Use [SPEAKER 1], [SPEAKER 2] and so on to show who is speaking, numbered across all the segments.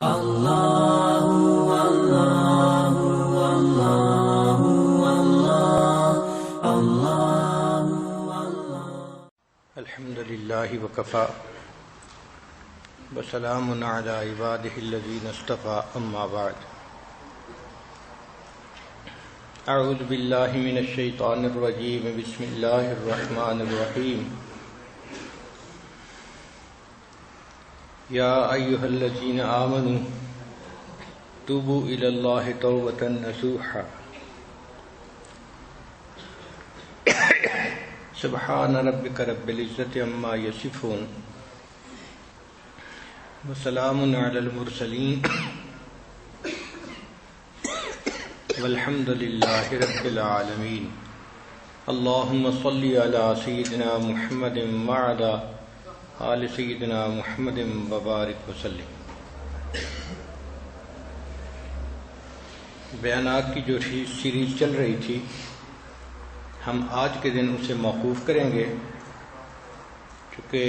[SPEAKER 1] الحمد للہ وکفی وسلام علی عبادہ الذین اصطفی اما بعد اعوذ باللہ من الشیطان الرجیم بسم اللہ الرحمن الرحیم یا ایھا الذین آمنوا توبوا الی اللہ توبۃ نصوحا سبحان ربک رب العزۃ عما یصفون وسلام علی المرسلین والحمد للہ رب العالمین اللہم صل علی سیدنا محمد وعلی آل سیدنا محمد وبارک وسلم۔ بیانات کی جو سیریز چل رہی تھی، ہم آج کے دن اسے موقوف کریں گے، چونکہ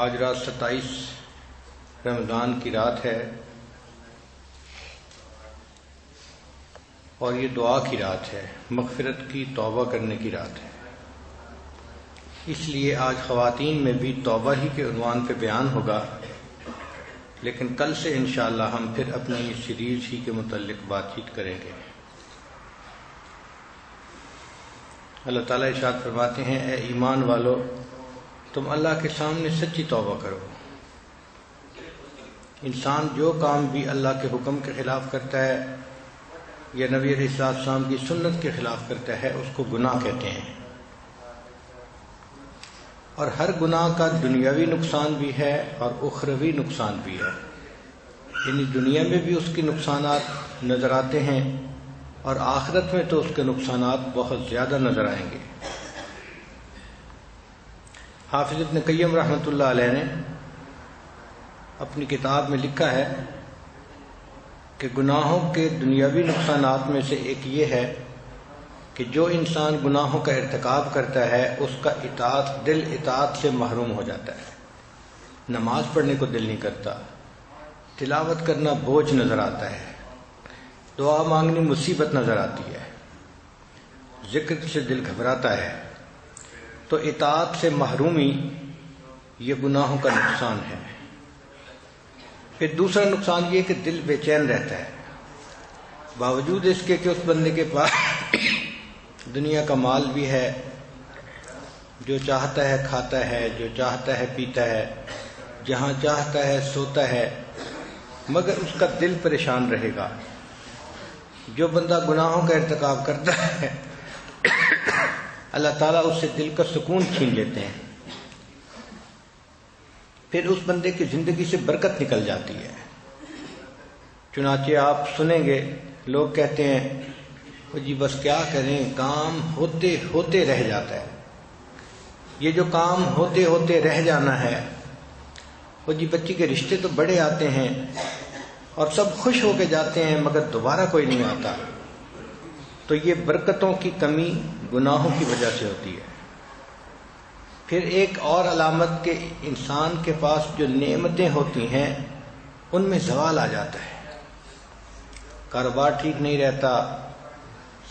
[SPEAKER 1] آج رات 27 رمضان کی رات ہے اور یہ دعا کی رات ہے، مغفرت کی، توبہ کرنے کی رات ہے۔ اس لیے آج خواتین میں بھی توبہ ہی کے عنوان پہ بیان ہوگا، لیکن کل سے انشاءاللہ ہم پھر اپنی سیریز ہی کے متعلق بات چیت کریں گے۔ اللہ تعالیٰ ارشاد فرماتے ہیں، اے ایمان والو، تم اللہ کے سامنے سچی توبہ کرو۔ انسان جو کام بھی اللہ کے حکم کے خلاف کرتا ہے یا نبی علیہ السلام کی سنت کے خلاف کرتا ہے، اس کو گناہ کہتے ہیں، اور ہر گناہ کا دنیاوی نقصان بھی ہے اور اخروی نقصان بھی ہے، یعنی دنیا میں بھی اس کے نقصانات نظر آتے ہیں اور آخرت میں تو اس کے نقصانات بہت زیادہ نظر آئیں گے۔ حافظ ابن قیم رحمۃ اللہ علیہ نے اپنی کتاب میں لکھا ہے کہ گناہوں کے دنیاوی نقصانات میں سے ایک یہ ہے کہ جو انسان گناہوں کا ارتکاب کرتا ہے اس کا دل اطاعت سے محروم ہو جاتا ہے، نماز پڑھنے کو دل نہیں کرتا، تلاوت کرنا بوجھ نظر آتا ہے، دعا مانگنی مصیبت نظر آتی ہے، ذکر سے دل گھبراتا ہے۔ تو اطاعت سے محرومی یہ گناہوں کا نقصان ہے۔ پھر دوسرا نقصان یہ کہ دل بے چین رہتا ہے، باوجود اس کے کہ اس بندے کے پاس دنیا کا مال بھی ہے، جو چاہتا ہے کھاتا ہے، جو چاہتا ہے پیتا ہے، جہاں چاہتا ہے سوتا ہے، مگر اس کا دل پریشان رہے گا۔ جو بندہ گناہوں کا ارتکاب کرتا ہے اللہ تعالیٰ اس سے دل کا سکون چھین لیتے ہیں، پھر اس بندے کی زندگی سے برکت نکل جاتی ہے۔ چنانچہ آپ سنیں گے لوگ کہتے ہیں جی بس کیا کریں، کام ہوتے ہوتے رہ جاتا ہے۔ یہ جو کام ہوتے ہوتے رہ جانا ہے، وہ جی بچی کے رشتے تو بڑے آتے ہیں اور سب خوش ہو کے جاتے ہیں مگر دوبارہ کوئی نہیں آتا، تو یہ برکتوں کی کمی گناہوں کی وجہ سے ہوتی ہے۔ پھر ایک اور علامت کہ انسان کے پاس جو نعمتیں ہوتی ہیں ان میں زوال آ جاتا ہے، کاروبار ٹھیک نہیں رہتا،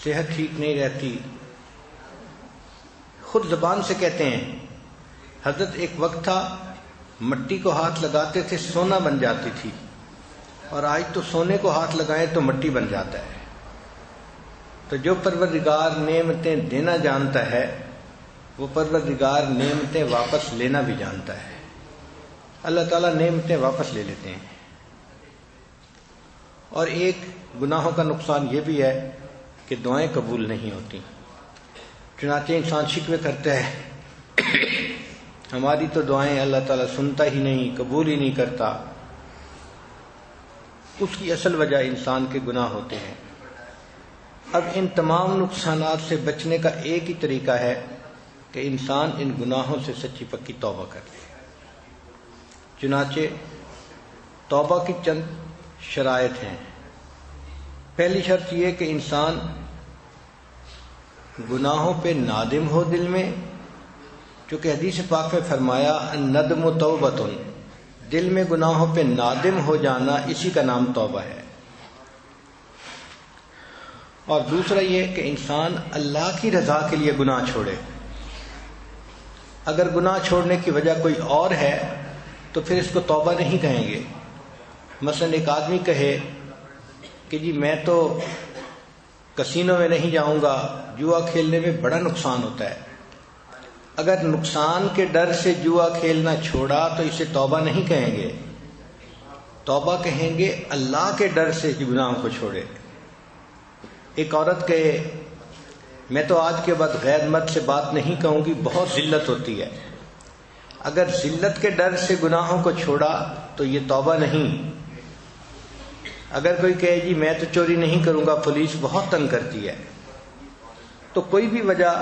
[SPEAKER 1] صحت ٹھیک نہیں رہتی۔ خود زبان سے کہتے ہیں، حضرت ایک وقت تھا مٹی کو ہاتھ لگاتے تھے سونا بن جاتی تھی، اور آج تو سونے کو ہاتھ لگائیں تو مٹی بن جاتا ہے۔ تو جو پروردگار نعمتیں دینا جانتا ہے وہ پروردگار نعمتیں واپس لینا بھی جانتا ہے۔ اللہ تعالیٰ نعمتیں واپس لے لیتے ہیں۔ اور ایک گناہوں کا نقصان یہ بھی ہے کہ دعائیں قبول نہیں ہوتی، چنانچہ انسان شکوے کرتا ہے ہماری تو دعائیں اللہ تعالیٰ سنتا ہی نہیں، قبول ہی نہیں کرتا۔ اس کی اصل وجہ انسان کے گناہ ہوتے ہیں۔ اب ان تمام نقصانات سے بچنے کا ایک ہی طریقہ ہے کہ انسان ان گناہوں سے سچی پکی توبہ کر لے۔ چنانچہ توبہ کی چند شرائط ہیں۔ پہلی شرط یہ کہ انسان گناہوں پہ نادم ہو دل میں، چونکہ حدیث پاک میں فرمایا الندم توبۃ، دل میں گناہوں پہ نادم ہو جانا، اسی کا نام توبہ ہے۔ اور دوسرا یہ کہ انسان اللہ کی رضا کے لیے گناہ چھوڑے۔ اگر گناہ چھوڑنے کی وجہ کوئی اور ہے تو پھر اس کو توبہ نہیں کہیں گے۔ مثلا ایک آدمی کہے کہ جی میں تو کسینوں میں نہیں جاؤں گا، جوا کھیلنے میں بڑا نقصان ہوتا ہے۔ اگر نقصان کے ڈر سے جوا کھیلنا چھوڑا تو اسے توبہ نہیں کہیں گے، توبہ کہیں گے اللہ کے ڈر سے گناہوں کو چھوڑے۔ ایک عورت کہے میں تو آج کے بعد غیر مرد سے بات نہیں کہوں گی، بہت ذلت ہوتی ہے۔ اگر ذلت کے ڈر سے گناہوں کو چھوڑا تو یہ توبہ نہیں۔ اگر کوئی کہے جی میں تو چوری نہیں کروں گا، پولیس بہت تنگ کرتی ہے، تو کوئی بھی وجہ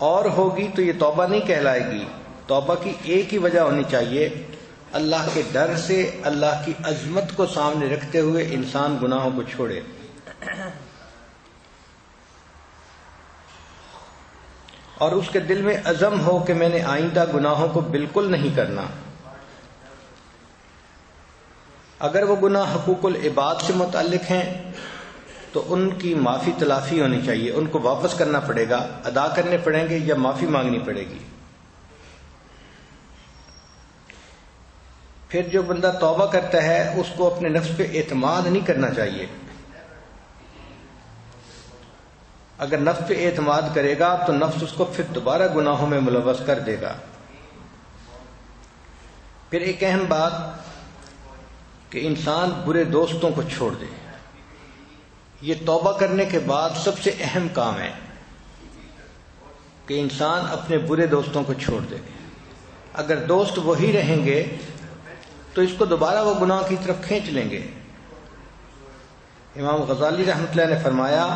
[SPEAKER 1] اور ہوگی تو یہ توبہ نہیں کہلائے گی۔ توبہ کی ایک ہی وجہ ہونی چاہیے، اللہ کے ڈر سے، اللہ کی عظمت کو سامنے رکھتے ہوئے انسان گناہوں کو چھوڑے۔ اور اس کے دل میں عزم ہو کہ میں نے آئندہ گناہوں کو بالکل نہیں کرنا۔ اگر وہ گناہ حقوق العباد سے متعلق ہیں تو ان کی معافی تلافی ہونی چاہیے، ان کو واپس کرنا پڑے گا، ادا کرنے پڑیں گے یا معافی مانگنی پڑے گی۔ پھر جو بندہ توبہ کرتا ہے اس کو اپنے نفس پہ اعتماد نہیں کرنا چاہیے۔ اگر نفس پہ اعتماد کرے گا تو نفس اس کو پھر دوبارہ گناہوں میں ملوث کر دے گا۔ پھر ایک اہم بات کہ انسان برے دوستوں کو چھوڑ دے، یہ توبہ کرنے کے بعد سب سے اہم کام ہے کہ انسان اپنے برے دوستوں کو چھوڑ دے۔ اگر دوست وہی رہیں گے تو اس کو دوبارہ وہ گناہ کی طرف کھینچ لیں گے۔ امام غزالی رحمۃ اللہ نے فرمایا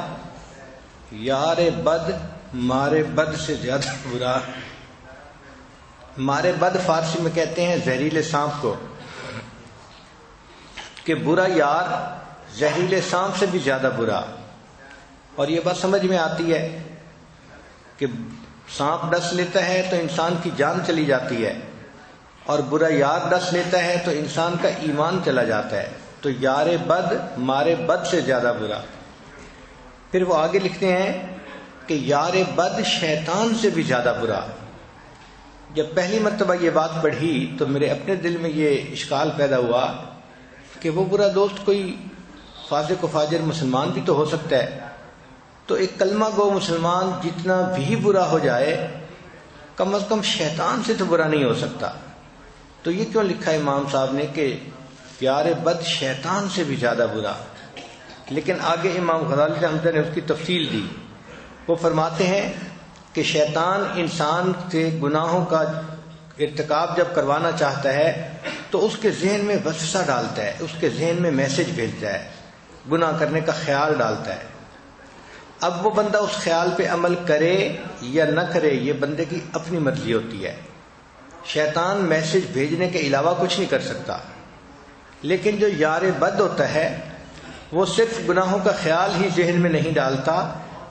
[SPEAKER 1] یار بد مارے بد سے زیادہ برا۔ مارے بد فارسی میں کہتے ہیں زہریلے سانپ کو، کہ برا یار زہریلے سانپ سے بھی زیادہ برا۔ اور یہ بات سمجھ میں آتی ہے کہ سانپ ڈس لیتا ہے تو انسان کی جان چلی جاتی ہے، اور برا یار ڈس لیتا ہے تو انسان کا ایمان چلا جاتا ہے۔ تو یار بد مارے بد سے زیادہ برا۔ پھر وہ آگے لکھتے ہیں کہ یار بد شیطان سے بھی زیادہ برا۔ جب پہلی مرتبہ یہ بات پڑھی تو میرے اپنے دل میں یہ اشکال پیدا ہوا کہ وہ برا دوست کوئی فاسق و فاجر مسلمان بھی تو ہو سکتا ہے، تو ایک کلمہ گو مسلمان جتنا بھی برا ہو جائے کم از کم شیطان سے تو برا نہیں ہو سکتا۔ تو یہ کیوں لکھا امام صاحب نے کہ یار بد شیطان سے بھی زیادہ برا؟ لیکن آگے امام غزالی رحمۃ اللہ نے اس کی تفصیل دی۔ وہ فرماتے ہیں کہ شیطان انسان سے گناہوں کا ارتکاب جب کروانا چاہتا ہے تو اس کے ذہن میں وسوسہ ڈالتا ہے، اس کے ذہن میں میسج بھیجتا ہے، گناہ کرنے کا خیال ڈالتا ہے۔ اب وہ بندہ اس خیال پہ عمل کرے یا نہ کرے یہ بندے کی اپنی مرضی ہوتی ہے۔ شیطان میسج بھیجنے کے علاوہ کچھ نہیں کر سکتا۔ لیکن جو یار بد ہوتا ہے وہ صرف گناہوں کا خیال ہی ذہن میں نہیں ڈالتا،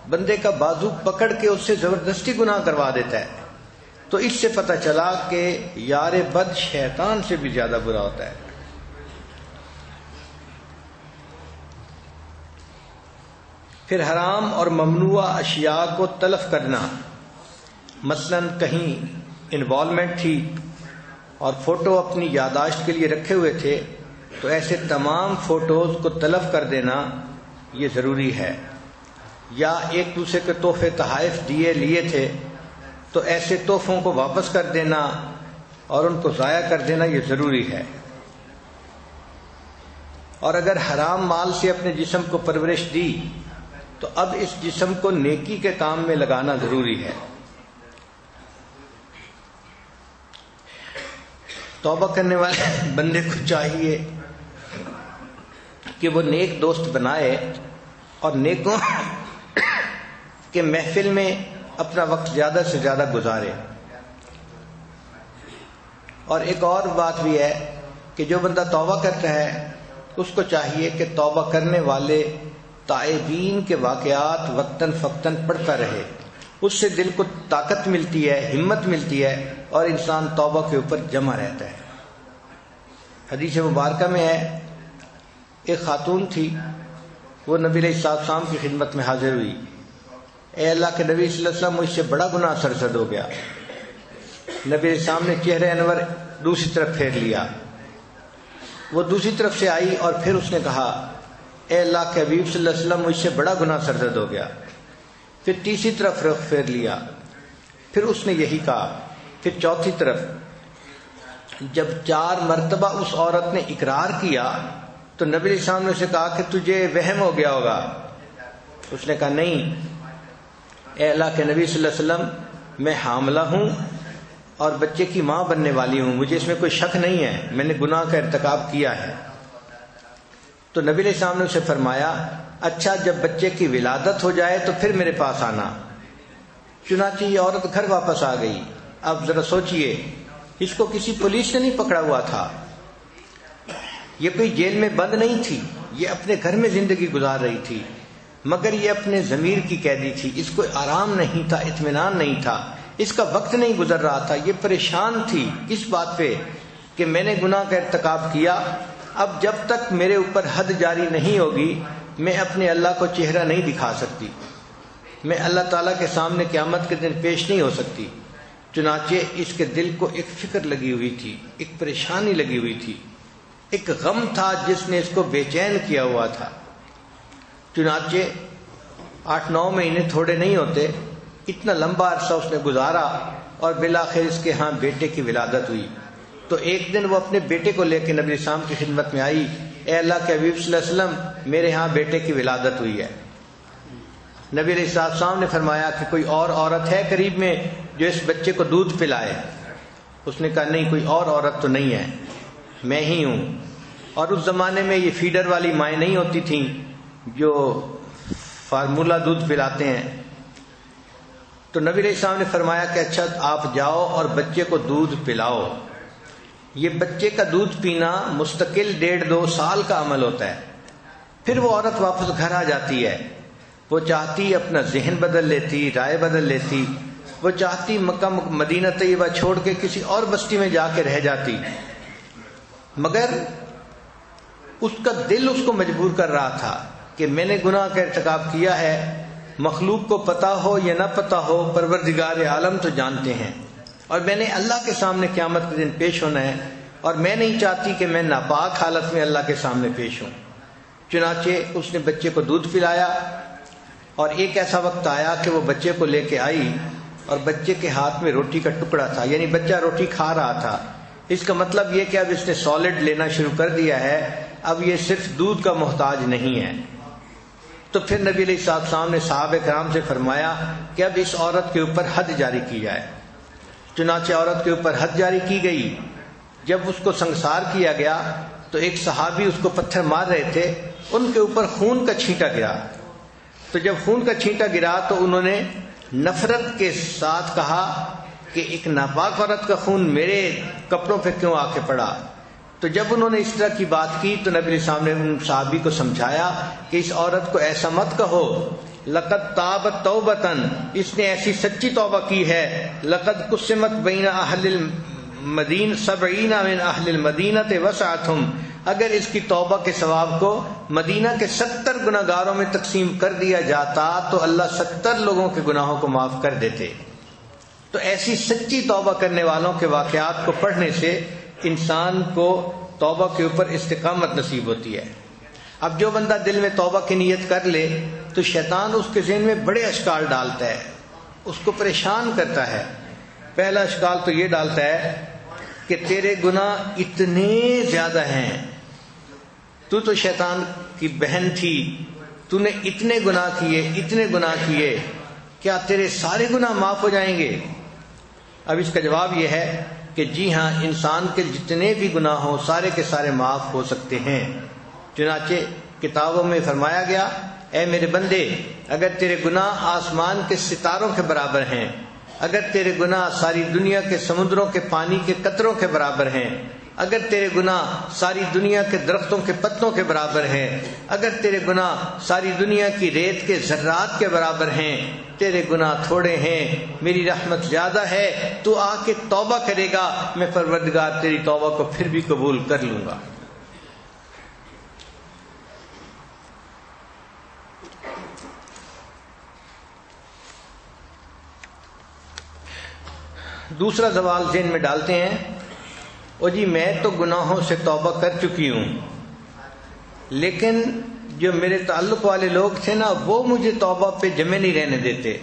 [SPEAKER 1] بندے کا بازو پکڑ کے اس سے زبردستی گناہ کروا دیتا ہے۔ تو اس سے پتہ چلا کہ یار بد شیطان سے بھی زیادہ برا ہوتا ہے۔ پھر حرام اور ممنوع اشیاء کو تلف کرنا، مثلا کہیں انوالومنٹ تھی اور فوٹو اپنی یادداشت کے لیے رکھے ہوئے تھے تو ایسے تمام فوٹوز کو تلف کر دینا یہ ضروری ہے۔ یا ایک دوسرے کے تحفے تحائف لیے تھے تو ایسے تحفوں کو واپس کر دینا اور ان کو ضائع کر دینا یہ ضروری ہے۔ اور اگر حرام مال سے اپنے جسم کو پرورش دی تو اب اس جسم کو نیکی کے کام میں لگانا ضروری ہے۔ توبہ کرنے والے بندے کو چاہیے کہ وہ نیک دوست بنائے اور نیکوں کے محفل میں اپنا وقت زیادہ سے زیادہ گزارے۔ اور ایک اور بات بھی ہے کہ جو بندہ توبہ کرتا ہے اس کو چاہیے کہ توبہ کرنے والے تائبین کے واقعات وقتاً فوقتاً پڑھتا رہے، اس سے دل کو طاقت ملتی ہے، ہمت ملتی ہے اور انسان توبہ کے اوپر جمع رہتا ہے۔ حدیث مبارکہ میں ہے ایک خاتون تھی، وہ نبی علیہ السلام کی خدمت میں حاضر ہوئی. اے اللہ کے نبی صلی اللہ علیہ وسلم، مجھ سے بڑا گناہ سرزد ہو گیا. نبی علیہ السلام نے چہرہ انور دوسری طرف پھیر لیا. وہ دوسری طرف سے آئی اور پھر اس نے کہا اے اللہ کے حبیب صلی اللہ علیہ وسلم، مجھ سے بڑا گناہ سرزد ہو گیا. پھر تیسری طرف رخ پھیر لیا. پھر اس نے یہی کہا. پھر چوتھی طرف. جب 4 مرتبہ اس عورت نے اقرار کیا تو نبی علیہ السلام نے اسے کہا کہ تجھے وہم ہو گیا ہوگا. اس نے کہا نہیں اے اللہ کے نبی صلی اللہ علیہ وسلم، میں حاملہ ہوں اور بچے کی ماں بننے والی ہوں، مجھے اس میں کوئی شک نہیں ہے، میں نے گناہ کا ارتکاب کیا ہے. تو نبی علیہ السلام نے اسے فرمایا اچھا جب بچے کی ولادت ہو جائے تو پھر میرے پاس آنا. چنانچہ یہ عورت گھر واپس آ گئی. اب ذرا سوچئے، اس کو کسی پولیس نے نہیں پکڑا ہوا تھا، یہ کوئی جیل میں بند نہیں تھی، یہ اپنے گھر میں زندگی گزار رہی تھی، مگر یہ اپنے ضمیر کی قیدی تھی. اس کو آرام نہیں تھا، اطمینان نہیں تھا، اس کا وقت نہیں گزر رہا تھا. یہ پریشان تھی اس بات پہ کہ میں نے گناہ کا ارتکاب کیا، اب جب تک میرے اوپر حد جاری نہیں ہوگی میں اپنے اللہ کو چہرہ نہیں دکھا سکتی، میں اللہ تعالیٰ کے سامنے قیامت کے دن پیش نہیں ہو سکتی. چنانچہ اس کے دل کو ایک فکر لگی ہوئی تھی، ایک پریشانی لگی ہوئی تھی، ایک غم تھا جس نے اس کو بے چین کیا ہوا تھا. چنانچہ 8-9 مہینے تھوڑے نہیں ہوتے، اتنا لمبا عرصہ اس نے گزارا اور بالآخر اس کے ہاں بیٹے کی ولادت ہوئی. تو ایک دن وہ اپنے بیٹے کو لے کے نبی السلام کی خدمت میں آئی. اے اللہ کے حبیب صلی اللہ علیہ وسلم، میرے ہاں بیٹے کی ولادت ہوئی ہے. نبی علیہ السلام نے فرمایا کہ کوئی اور عورت ہے قریب میں جو اس بچے کو دودھ پلائے؟ اس نے کہا نہیں، کوئی اور عورت تو نہیں ہے، میں ہی ہوں. اور اس زمانے میں یہ فیڈر والی مائیں نہیں ہوتی تھیں جو فارمولہ دودھ پلاتے ہیں. تو نبی علیہ السلام نے فرمایا کہ اچھا آپ جاؤ اور بچے کو دودھ پلاؤ. یہ بچے کا دودھ پینا مستقل 1.5-2 سال کا عمل ہوتا ہے. پھر وہ عورت واپس گھر آ جاتی ہے. وہ چاہتی اپنا ذہن بدل لیتی، رائے بدل لیتی، وہ چاہتی مکہ مدینہ طیبہ چھوڑ کے کسی اور بستی میں جا کے رہ جاتی، مگر اس کا دل اس کو مجبور کر رہا تھا کہ میں نے گناہ کا ارتکاب کیا ہے. مخلوق کو پتا ہو یا نہ پتا ہو، پروردگار عالم تو جانتے ہیں، اور میں نے اللہ کے سامنے قیامت کے دن پیش ہونا ہے، اور میں نہیں چاہتی کہ میں ناپاک حالت میں اللہ کے سامنے پیش ہوں. چنانچہ اس نے بچے کو دودھ پلایا، اور ایک ایسا وقت آیا کہ وہ بچے کو لے کے آئی اور بچے کے ہاتھ میں روٹی کا ٹکڑا تھا، یعنی بچہ روٹی کھا رہا تھا. اس کا مطلب یہ کہ اب اس نے سالڈ لینا شروع کر دیا ہے، اب یہ صرف دودھ کا محتاج نہیں ہے. تو پھر نبی علیہ السلام نے صحابہ کرام سے فرمایا کہ اب اس عورت کے اوپر حد جاری کی جائے. چنانچہ عورت کے اوپر حد جاری کی گئی. جب اس کو سنگسار کیا گیا تو ایک صحابی اس کو پتھر مار رہے تھے، ان کے اوپر خون کا چھینٹا گرا. تو جب خون کا چھینٹا گرا تو انہوں نے نفرت کے ساتھ کہا کہ ایک ناپاک عورت کا خون میرے کپڑوں پہ کیوں آ کے پڑا. تو جب انہوں نے اس طرح کی بات کی تو نبی علیہ السلام نے ان صحابی کو سمجھایا کہ اس عورت کو ایسا مت کہو، لقد تابت توبتن، اس نے ایسی سچی توبہ کی ہے، لقد قسمت بین اہل المدینہ 70 من اہل المدینہ وسعتہم، اگر اس کی توبہ کے ثواب کو مدینہ کے 70 گناہگاروں میں تقسیم کر دیا جاتا تو اللہ 70 لوگوں کے گناہوں کو معاف کر دیتے. تو ایسی سچی توبہ کرنے والوں کے واقعات کو پڑھنے سے انسان کو توبہ کے اوپر استقامت نصیب ہوتی ہے. اب جو بندہ دل میں توبہ کی نیت کر لے تو شیطان اس کے ذہن میں بڑے اشکال ڈالتا ہے، اس کو پریشان کرتا ہے. پہلا اشکال تو یہ ڈالتا ہے کہ تیرے گناہ اتنے زیادہ ہیں، تو شیطان کی بہن تھی، تو نے اتنے گناہ کیے، اتنے گناہ کیے، کیا تیرے سارے گناہ معاف ہو جائیں گے؟ اب اس کا جواب یہ ہے کہ جی ہاں، انسان کے جتنے بھی گناہ ہوں سارے کے سارے معاف ہو سکتے ہیں. چنانچہ کتابوں میں فرمایا گیا اے میرے بندے، اگر تیرے گناہ آسمان کے ستاروں کے برابر ہیں، اگر تیرے گناہ ساری دنیا کے سمندروں کے پانی کے قطروں کے برابر ہیں، اگر تیرے گناہ ساری دنیا کے درختوں کے پتوں کے برابر ہیں، اگر تیرے گناہ ساری دنیا کی ریت کے ذرات کے برابر ہیں، تیرے گناہ تھوڑے ہیں، میری رحمت زیادہ ہے، تو آ کے توبہ کرے گا، میں پروردگار تیری توبہ کو پھر بھی قبول کر لوں گا۔ دوسرا سوال ذہن میں ڈالتے ہیں، او جی میں تو گناہوں سے توبہ کر چکی ہوں، لیکن جو میرے تعلق والے لوگ تھے نا وہ مجھے توبہ پہ جمے نہیں رہنے دیتے،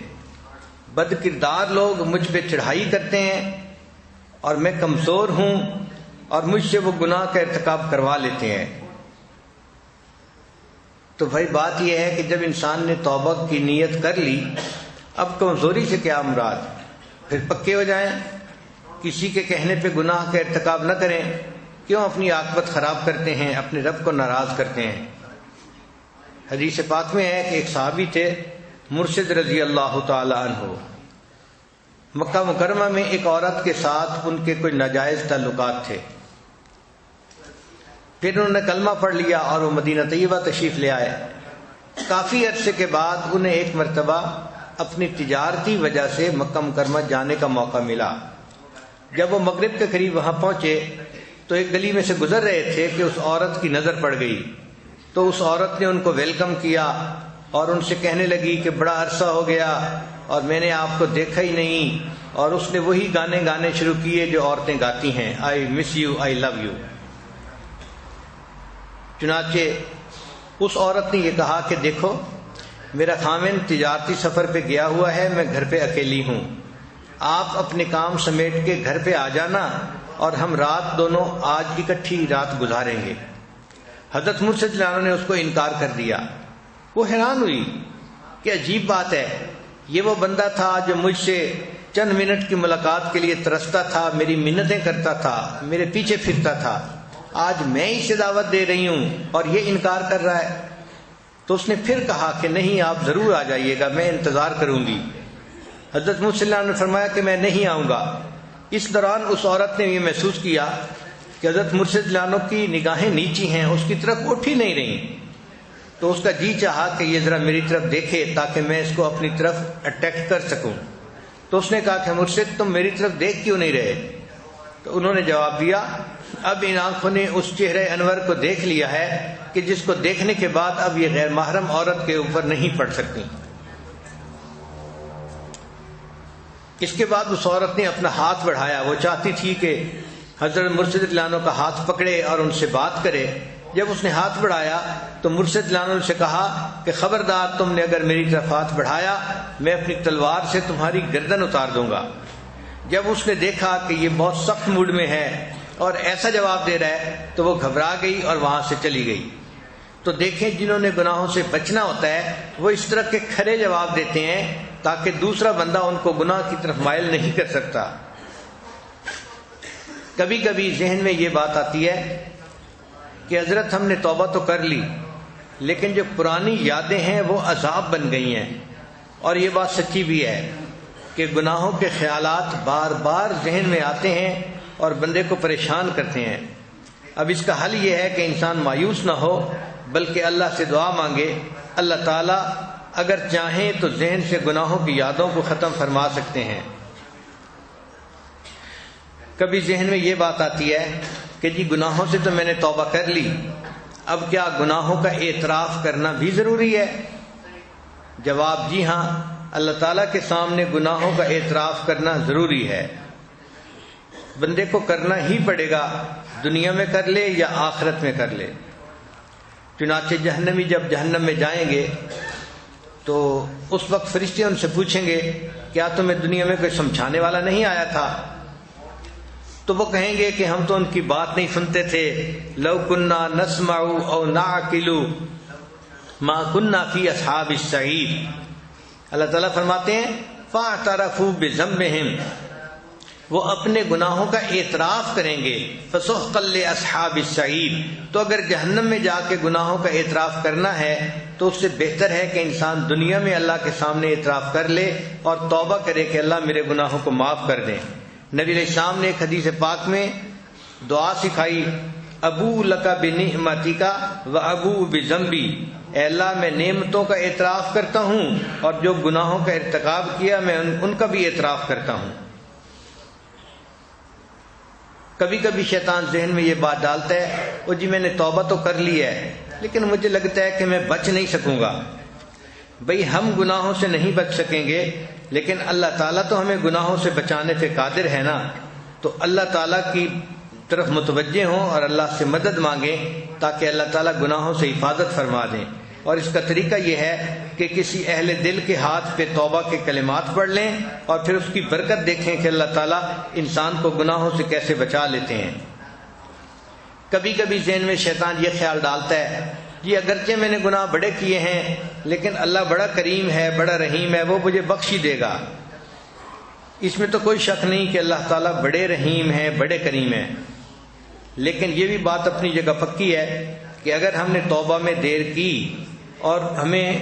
[SPEAKER 1] بد کردار لوگ مجھ پہ چڑھائی کرتے ہیں اور میں کمزور ہوں اور مجھ سے وہ گناہ کا ارتکاب کروا لیتے ہیں۔ تو بھائی بات یہ ہے کہ جب انسان نے توبہ کی نیت کر لی، اب کمزوری سے کیا مراد؟ پھر پکے ہو جائیں، کسی کے کہنے پہ گناہ کا ارتکاب نہ کریں، کیوں اپنی عاقبت خراب کرتے ہیں، اپنے رب کو ناراض کرتے ہیں؟ حدیث پاک میں ہے کہ ایک صحابی تھے مرشد رضی اللہ تعالی عنہ، مکہ مکرمہ میں ایک عورت کے ساتھ ان کے کوئی ناجائز تعلقات تھے، پھر انہوں نے کلمہ پڑھ لیا اور وہ مدینہ طیبہ تشریف لے آئے۔ کافی عرصے کے بعد انہیں ایک مرتبہ اپنی تجارتی وجہ سے مکہ مکرمہ جانے کا موقع ملا۔ جب وہ مغرب کے قریب وہاں پہنچے تو ایک گلی میں سے گزر رہے تھے کہ اس عورت کی نظر پڑ گئی، تو اس عورت نے ان کو ویلکم کیا اور ان سے کہنے لگی کہ بڑا عرصہ ہو گیا اور میں نے آپ کو دیکھا ہی نہیں، اور اس نے وہی گانے گانے شروع کیے جو عورتیں گاتی ہیں، آئی miss you, I love you. چنانچہ اس عورت نے یہ کہا کہ دیکھو میرا خاوند تجارتی سفر پہ گیا ہوا ہے، میں گھر پہ اکیلی ہوں، آپ اپنے کام سمیٹ کے گھر پہ آ جانا اور ہم رات دونوں آج اکٹھی رات گزاریں گے۔ حضرت مرشد لانو نے اس کو انکار کر دیا۔ وہ حیران ہوئی کہ عجیب بات ہے، یہ وہ بندہ تھا جو مجھ سے چند منٹ کی ملاقات کے لیے ترستا تھا، میری منتیں کرتا تھا، میرے پیچھے پھرتا تھا، آج میں اسے دعوت دے رہی ہوں اور یہ انکار کر رہا ہے۔ تو اس نے پھر کہا کہ نہیں آپ ضرور آ جائیے گا، میں انتظار کروں گی۔ حضرت مرشد صلی اللہ علیہ وسلم نے فرمایا کہ میں نہیں آؤں گا۔ اس دوران اس عورت نے یہ محسوس کیا کہ حضرت مرشد صلی اللہ علیہ وسلم کی نگاہیں نیچی ہیں، اس کی طرف اٹھ ہی نہیں رہی، تو اس کا جی چاہا کہ یہ ذرا میری طرف دیکھے تاکہ میں اس کو اپنی طرف اٹیک کر سکوں۔ تو اس نے کہا کہ مرشد تم میری طرف دیکھ کیوں نہیں رہے؟ تو انہوں نے جواب دیا اب ان آنکھوں نے اس چہرے انور کو دیکھ لیا ہے کہ جس کو دیکھنے کے بعد اب یہ غیر محرم عورت کے اوپر نہیں پڑ سکتی۔ اس کے بعد اس عورت نے اپنا ہاتھ بڑھایا، وہ چاہتی تھی کہ حضرت مرشد لانو کا ہاتھ پکڑے اور ان سے بات کرے۔ جب اس نے ہاتھ بڑھایا تو مرشد لانو سے کہا کہ خبردار تم نے اگر میری طرف ہاتھ بڑھایا میں اپنی تلوار سے تمہاری گردن اتار دوں گا۔ جب اس نے دیکھا کہ یہ بہت سخت موڈ میں ہے اور ایسا جواب دے رہا ہے تو وہ گھبرا گئی اور وہاں سے چلی گئی۔ تو دیکھیں جنہوں نے گناہوں سے بچنا ہوتا ہے وہ اس طرح کے کھرے جواب دیتے ہیں تاکہ دوسرا بندہ ان کو گناہ کی طرف مائل نہیں کر سکتا۔ کبھی کبھی ذہن میں یہ بات آتی ہے کہ حضرت ہم نے توبہ تو کر لی لیکن جو پرانی یادیں ہیں وہ عذاب بن گئی ہیں، اور یہ بات سچی بھی ہے کہ گناہوں کے خیالات بار بار ذہن میں آتے ہیں اور بندے کو پریشان کرتے ہیں۔ اب اس کا حل یہ ہے کہ انسان مایوس نہ ہو بلکہ اللہ سے دعا مانگے۔ اللہ تعالیٰ اگر چاہیں تو ذہن سے گناہوں کی یادوں کو ختم فرما سکتے ہیں۔ کبھی ذہن میں یہ بات آتی ہے کہ جی گناہوں سے تو میں نے توبہ کر لی، اب کیا گناہوں کا اعتراف کرنا بھی ضروری ہے؟ جواب جی ہاں، اللہ تعالیٰ کے سامنے گناہوں کا اعتراف کرنا ضروری ہے، بندے کو کرنا ہی پڑے گا، دنیا میں کر لے یا آخرت میں کر لے۔ چنانچہ جہنمی جب جہنم میں جائیں گے تو اس وقت فرشتے ان سے پوچھیں گے کیا تمہیں دنیا میں کوئی سمجھانے والا نہیں آیا تھا؟ تو وہ کہیں گے کہ ہم تو ان کی بات نہیں سنتے تھے، لو کننا نسمع او نعقل ما کننا فی اصحاب السعیر۔ اللہ تعالیٰ فرماتے ہیں فاعترفوا بذنبہم، وہ اپنے گناہوں کا اعتراف کریں گے، فسحقا لاصحاب السعیر۔ تو اگر جہنم میں جا کے گناہوں کا اعتراف کرنا ہے تو اس سے بہتر ہے کہ انسان دنیا میں اللہ کے سامنے اعتراف کر لے اور توبہ کرے کہ اللہ میرے گناہوں کو معاف کر دیں۔ نبی علیہ السلام نے ایک حدیث پاک میں دعا سکھائی، ابو لک بنعمتک و ابو بذنبی، اے اللہ میں نعمتوں کا اعتراف کرتا ہوں اور جو گناہوں کا ارتکاب کیا میں ان کا بھی اعتراف کرتا ہوں۔ کبھی کبھی شیطان ذہن میں یہ بات ڈالتا ہے، وہ جی میں نے توبہ تو کر لی ہے لیکن مجھے لگتا ہے کہ میں بچ نہیں سکوں گا۔ بھئی ہم گناہوں سے نہیں بچ سکیں گے، لیکن اللہ تعالیٰ تو ہمیں گناہوں سے بچانے پہ قادر ہے نا، تو اللہ تعالیٰ کی طرف متوجہ ہوں اور اللہ سے مدد مانگیں تاکہ اللہ تعالیٰ گناہوں سے حفاظت فرما دیں۔ اور اس کا طریقہ یہ ہے کہ کسی اہل دل کے ہاتھ پہ توبہ کے کلمات پڑھ لیں اور پھر اس کی برکت دیکھیں کہ اللہ تعالیٰ انسان کو گناہوں سے کیسے بچا لیتے ہیں۔ کبھی کبھی ذہن میں شیطان یہ خیال ڈالتا ہے، یہ اگرچہ میں نے گناہ بڑے کیے ہیں لیکن اللہ بڑا کریم ہے، بڑا رحیم ہے، وہ مجھے بخش ہی دے گا۔ اس میں تو کوئی شک نہیں کہ اللہ تعالیٰ بڑے رحیم ہیں، بڑے کریم ہیں، لیکن یہ بھی بات اپنی جگہ پکی ہے کہ اگر ہم نے توبہ میں دیر کی اور ہمیں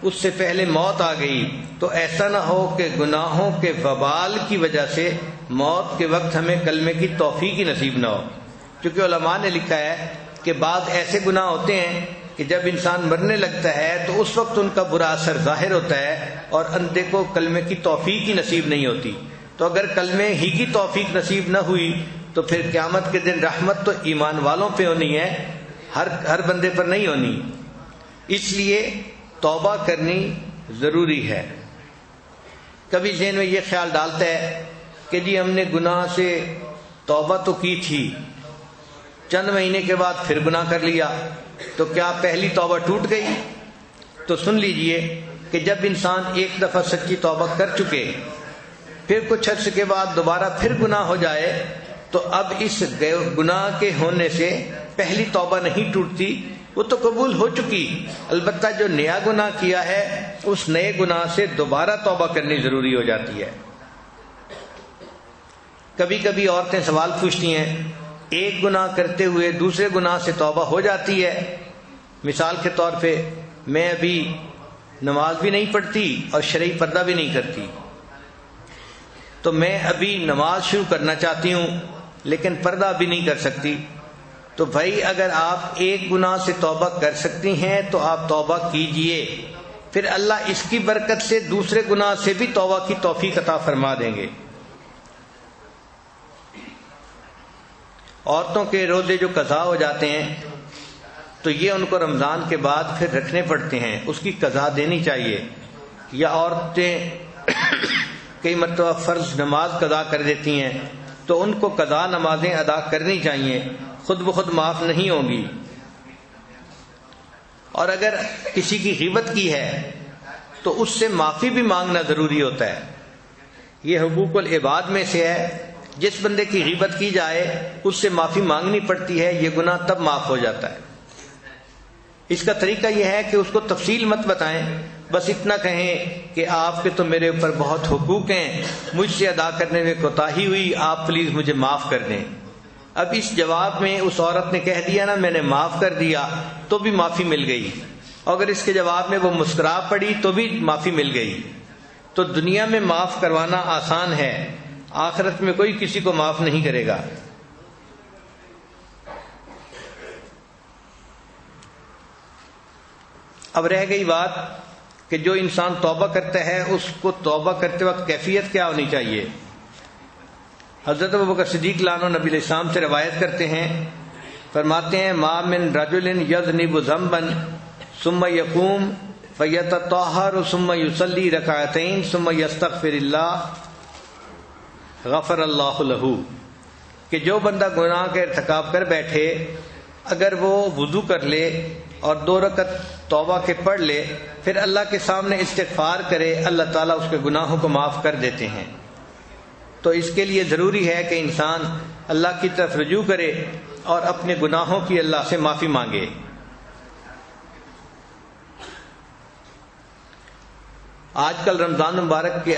[SPEAKER 1] اس سے پہلے موت آ گئی تو ایسا نہ ہو کہ گناہوں کے وبال کی وجہ سے موت کے وقت ہمیں کلمے کی توفیق ہی نصیب نہ ہو۔ کیونکہ علماء نے لکھا ہے کہ بعض ایسے گناہ ہوتے ہیں کہ جب انسان مرنے لگتا ہے تو اس وقت ان کا برا اثر ظاہر ہوتا ہے اور اندھے کو کلمے کی توفیق ہی نصیب نہیں ہوتی۔ تو اگر کلمے ہی کی توفیق نصیب نہ ہوئی تو پھر قیامت کے دن رحمت تو ایمان والوں پہ ہونی ہے، ہر بندے پر نہیں ہونی۔ اس لیے توبہ کرنی ضروری ہے۔ کبھی ذہن میں یہ خیال ڈالتا ہے کہ جی ہم نے گناہ سے توبہ تو کی تھی، چند مہینے کے بعد پھر گناہ کر لیا، تو کیا پہلی توبہ ٹوٹ گئی؟ تو سن لیجئے کہ جب انسان ایک دفعہ سچی توبہ کر چکے، پھر کچھ عرصے کے بعد دوبارہ پھر گناہ ہو جائے تو اب اس گناہ کے ہونے سے پہلی توبہ نہیں ٹوٹتی، وہ تو قبول ہو چکی، البتہ جو نیا گناہ کیا ہے اس نئے گناہ سے دوبارہ توبہ کرنی ضروری ہو جاتی ہے۔ کبھی کبھی عورتیں سوال پوچھتی ہیں، ایک گناہ کرتے ہوئے دوسرے گناہ سے توبہ ہو جاتی ہے؟ مثال کے طور پہ میں ابھی نماز بھی نہیں پڑھتی اور شرعی پردہ بھی نہیں کرتی، تو میں ابھی نماز شروع کرنا چاہتی ہوں لیکن پردہ ابھی نہیں کر سکتی۔ تو بھائی اگر آپ ایک گناہ سے توبہ کر سکتی ہیں تو آپ توبہ کیجئے، پھر اللہ اس کی برکت سے دوسرے گناہ سے بھی توبہ کی توفیق عطا فرما دیں گے۔ عورتوں کے روزے جو قضا ہو جاتے ہیں تو یہ ان کو رمضان کے بعد پھر رکھنے پڑتے ہیں، اس کی قضا دینی چاہیے۔ یا عورتیں کئی مرتبہ فرض نماز قضا کر دیتی ہیں تو ان کو قضا نمازیں ادا کرنی چاہیے، خود بخود معاف نہیں ہوں گی۔ اور اگر کسی کی غیبت کی ہے تو اس سے معافی بھی مانگنا ضروری ہوتا ہے۔ یہ حقوق العباد میں سے ہے، جس بندے کی غیبت کی جائے اس سے معافی مانگنی پڑتی ہے، یہ گناہ تب معاف ہو جاتا ہے۔ اس کا طریقہ یہ ہے کہ اس کو تفصیل مت بتائیں، بس اتنا کہیں کہ آپ کے تو میرے اوپر بہت حقوق ہیں، مجھ سے ادا کرنے میں کوتاہی ہوئی، آپ پلیز مجھے معاف کر دیں۔ اب اس جواب میں اس عورت نے کہہ دیا نا میں نے معاف کر دیا تو بھی معافی مل گئی، اگر اس کے جواب میں وہ مسکرا پڑی تو بھی معافی مل گئی۔ تو دنیا میں معاف کروانا آسان ہے، آخرت میں کوئی کسی کو معاف نہیں کرے گا۔ اب رہ گئی بات کہ جو انسان توبہ کرتا ہے اس کو توبہ کرتے وقت کیفیت کیا ہونی چاہیے۔ حضرت ابوبکر صدیق لعنہ نبی علیہ السلام سے روایت کرتے ہیں، فرماتے ہیں ما من رجل یذنب ذنبا ثم یقوم فیتطہر ثم یصلی رکعتین ثم یستغفر اللہ غفر اللہ لہ، کہ جو بندہ گناہ کا ارتکاب کر بیٹھے اگر وہ وضو کر لے اور 2 رکعت توبہ کے پڑھ لے پھر اللہ کے سامنے استغفار کرے، اللہ تعالیٰ اس کے گناہوں کو معاف کر دیتے ہیں۔ تو اس کے لیے ضروری ہے کہ انسان اللہ کی طرف رجوع کرے اور اپنے گناہوں کی اللہ سے معافی مانگے۔ آج کل رمضان مبارک کے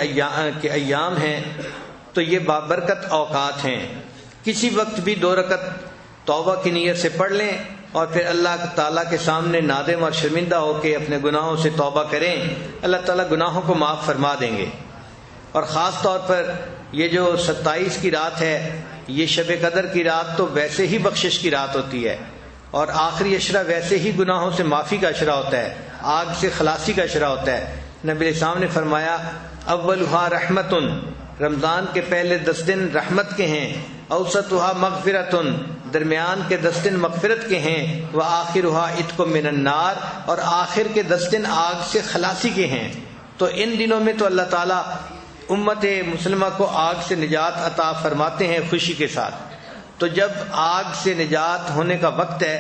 [SPEAKER 1] ایام ہیں تو یہ بابرکت اوقات ہیں، کسی وقت بھی 2 رکعت توبہ کی نیت سے پڑھ لیں اور پھر اللہ تعالیٰ کے سامنے نادم اور شرمندہ ہو کے اپنے گناہوں سے توبہ کریں، اللہ تعالیٰ گناہوں کو معاف فرما دیں گے۔ اور خاص طور پر یہ جو 27 کی رات ہے یہ شب قدر کی رات تو ویسے ہی بخشش کی رات ہوتی ہے، اور آخری عشرہ ویسے ہی گناہوں سے معافی کا عشرہ ہوتا ہے، آگ سے خلاصی کا عشرہ ہوتا ہے۔ نبی علیہ السلام نے فرمایا اولھا رحمتن، رمضان کے پہلے 10 دن رحمت کے ہیں، اوسطھا مغفرتن، درمیان کے 10 دن مغفرت کے ہیں، وآخرھا عتق من النار، اور آخر کے 10 دن آگ سے خلاصی کے ہیں۔ تو ان دنوں میں تو اللہ تعالیٰ امت مسلمہ کو آگ سے نجات عطا فرماتے ہیں خوشی کے ساتھ۔ تو جب آگ سے نجات ہونے کا وقت ہے،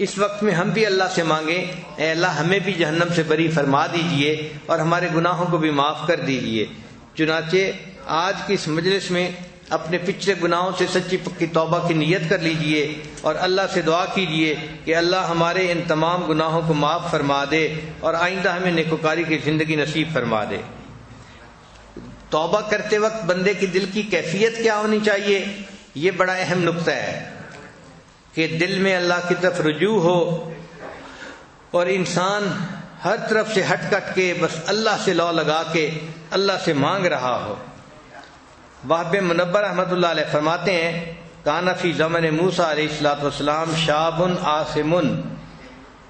[SPEAKER 1] اس وقت میں ہم بھی اللہ سے مانگیں، اے اللہ ہمیں بھی جہنم سے بری فرما دیجئے اور ہمارے گناہوں کو بھی معاف کر دیجئے۔ چنانچہ آج کی اس مجلس میں اپنے پچھلے گناہوں سے سچی پکی توبہ کی نیت کر لیجئے اور اللہ سے دعا کیجئے کہ اللہ ہمارے ان تمام گناہوں کو معاف فرما دے اور آئندہ ہمیں نیکوکاری کی زندگی نصیب فرما دے۔ توبہ کرتے وقت بندے کی دل کی کیفیت کیا ہونی چاہیے، یہ بڑا اہم نقطہ ہے کہ دل میں اللہ کی طرف رجوع ہو اور انسان ہر طرف سے ہٹ کٹ کے بس اللہ سے لو لگا کے اللہ سے مانگ رہا ہو۔ وہب منبر رحمۃ اللہ علیہ فرماتے ہیں کان فی زمن موسیٰ علیہ الصلوۃ والسلام شاب عاصم،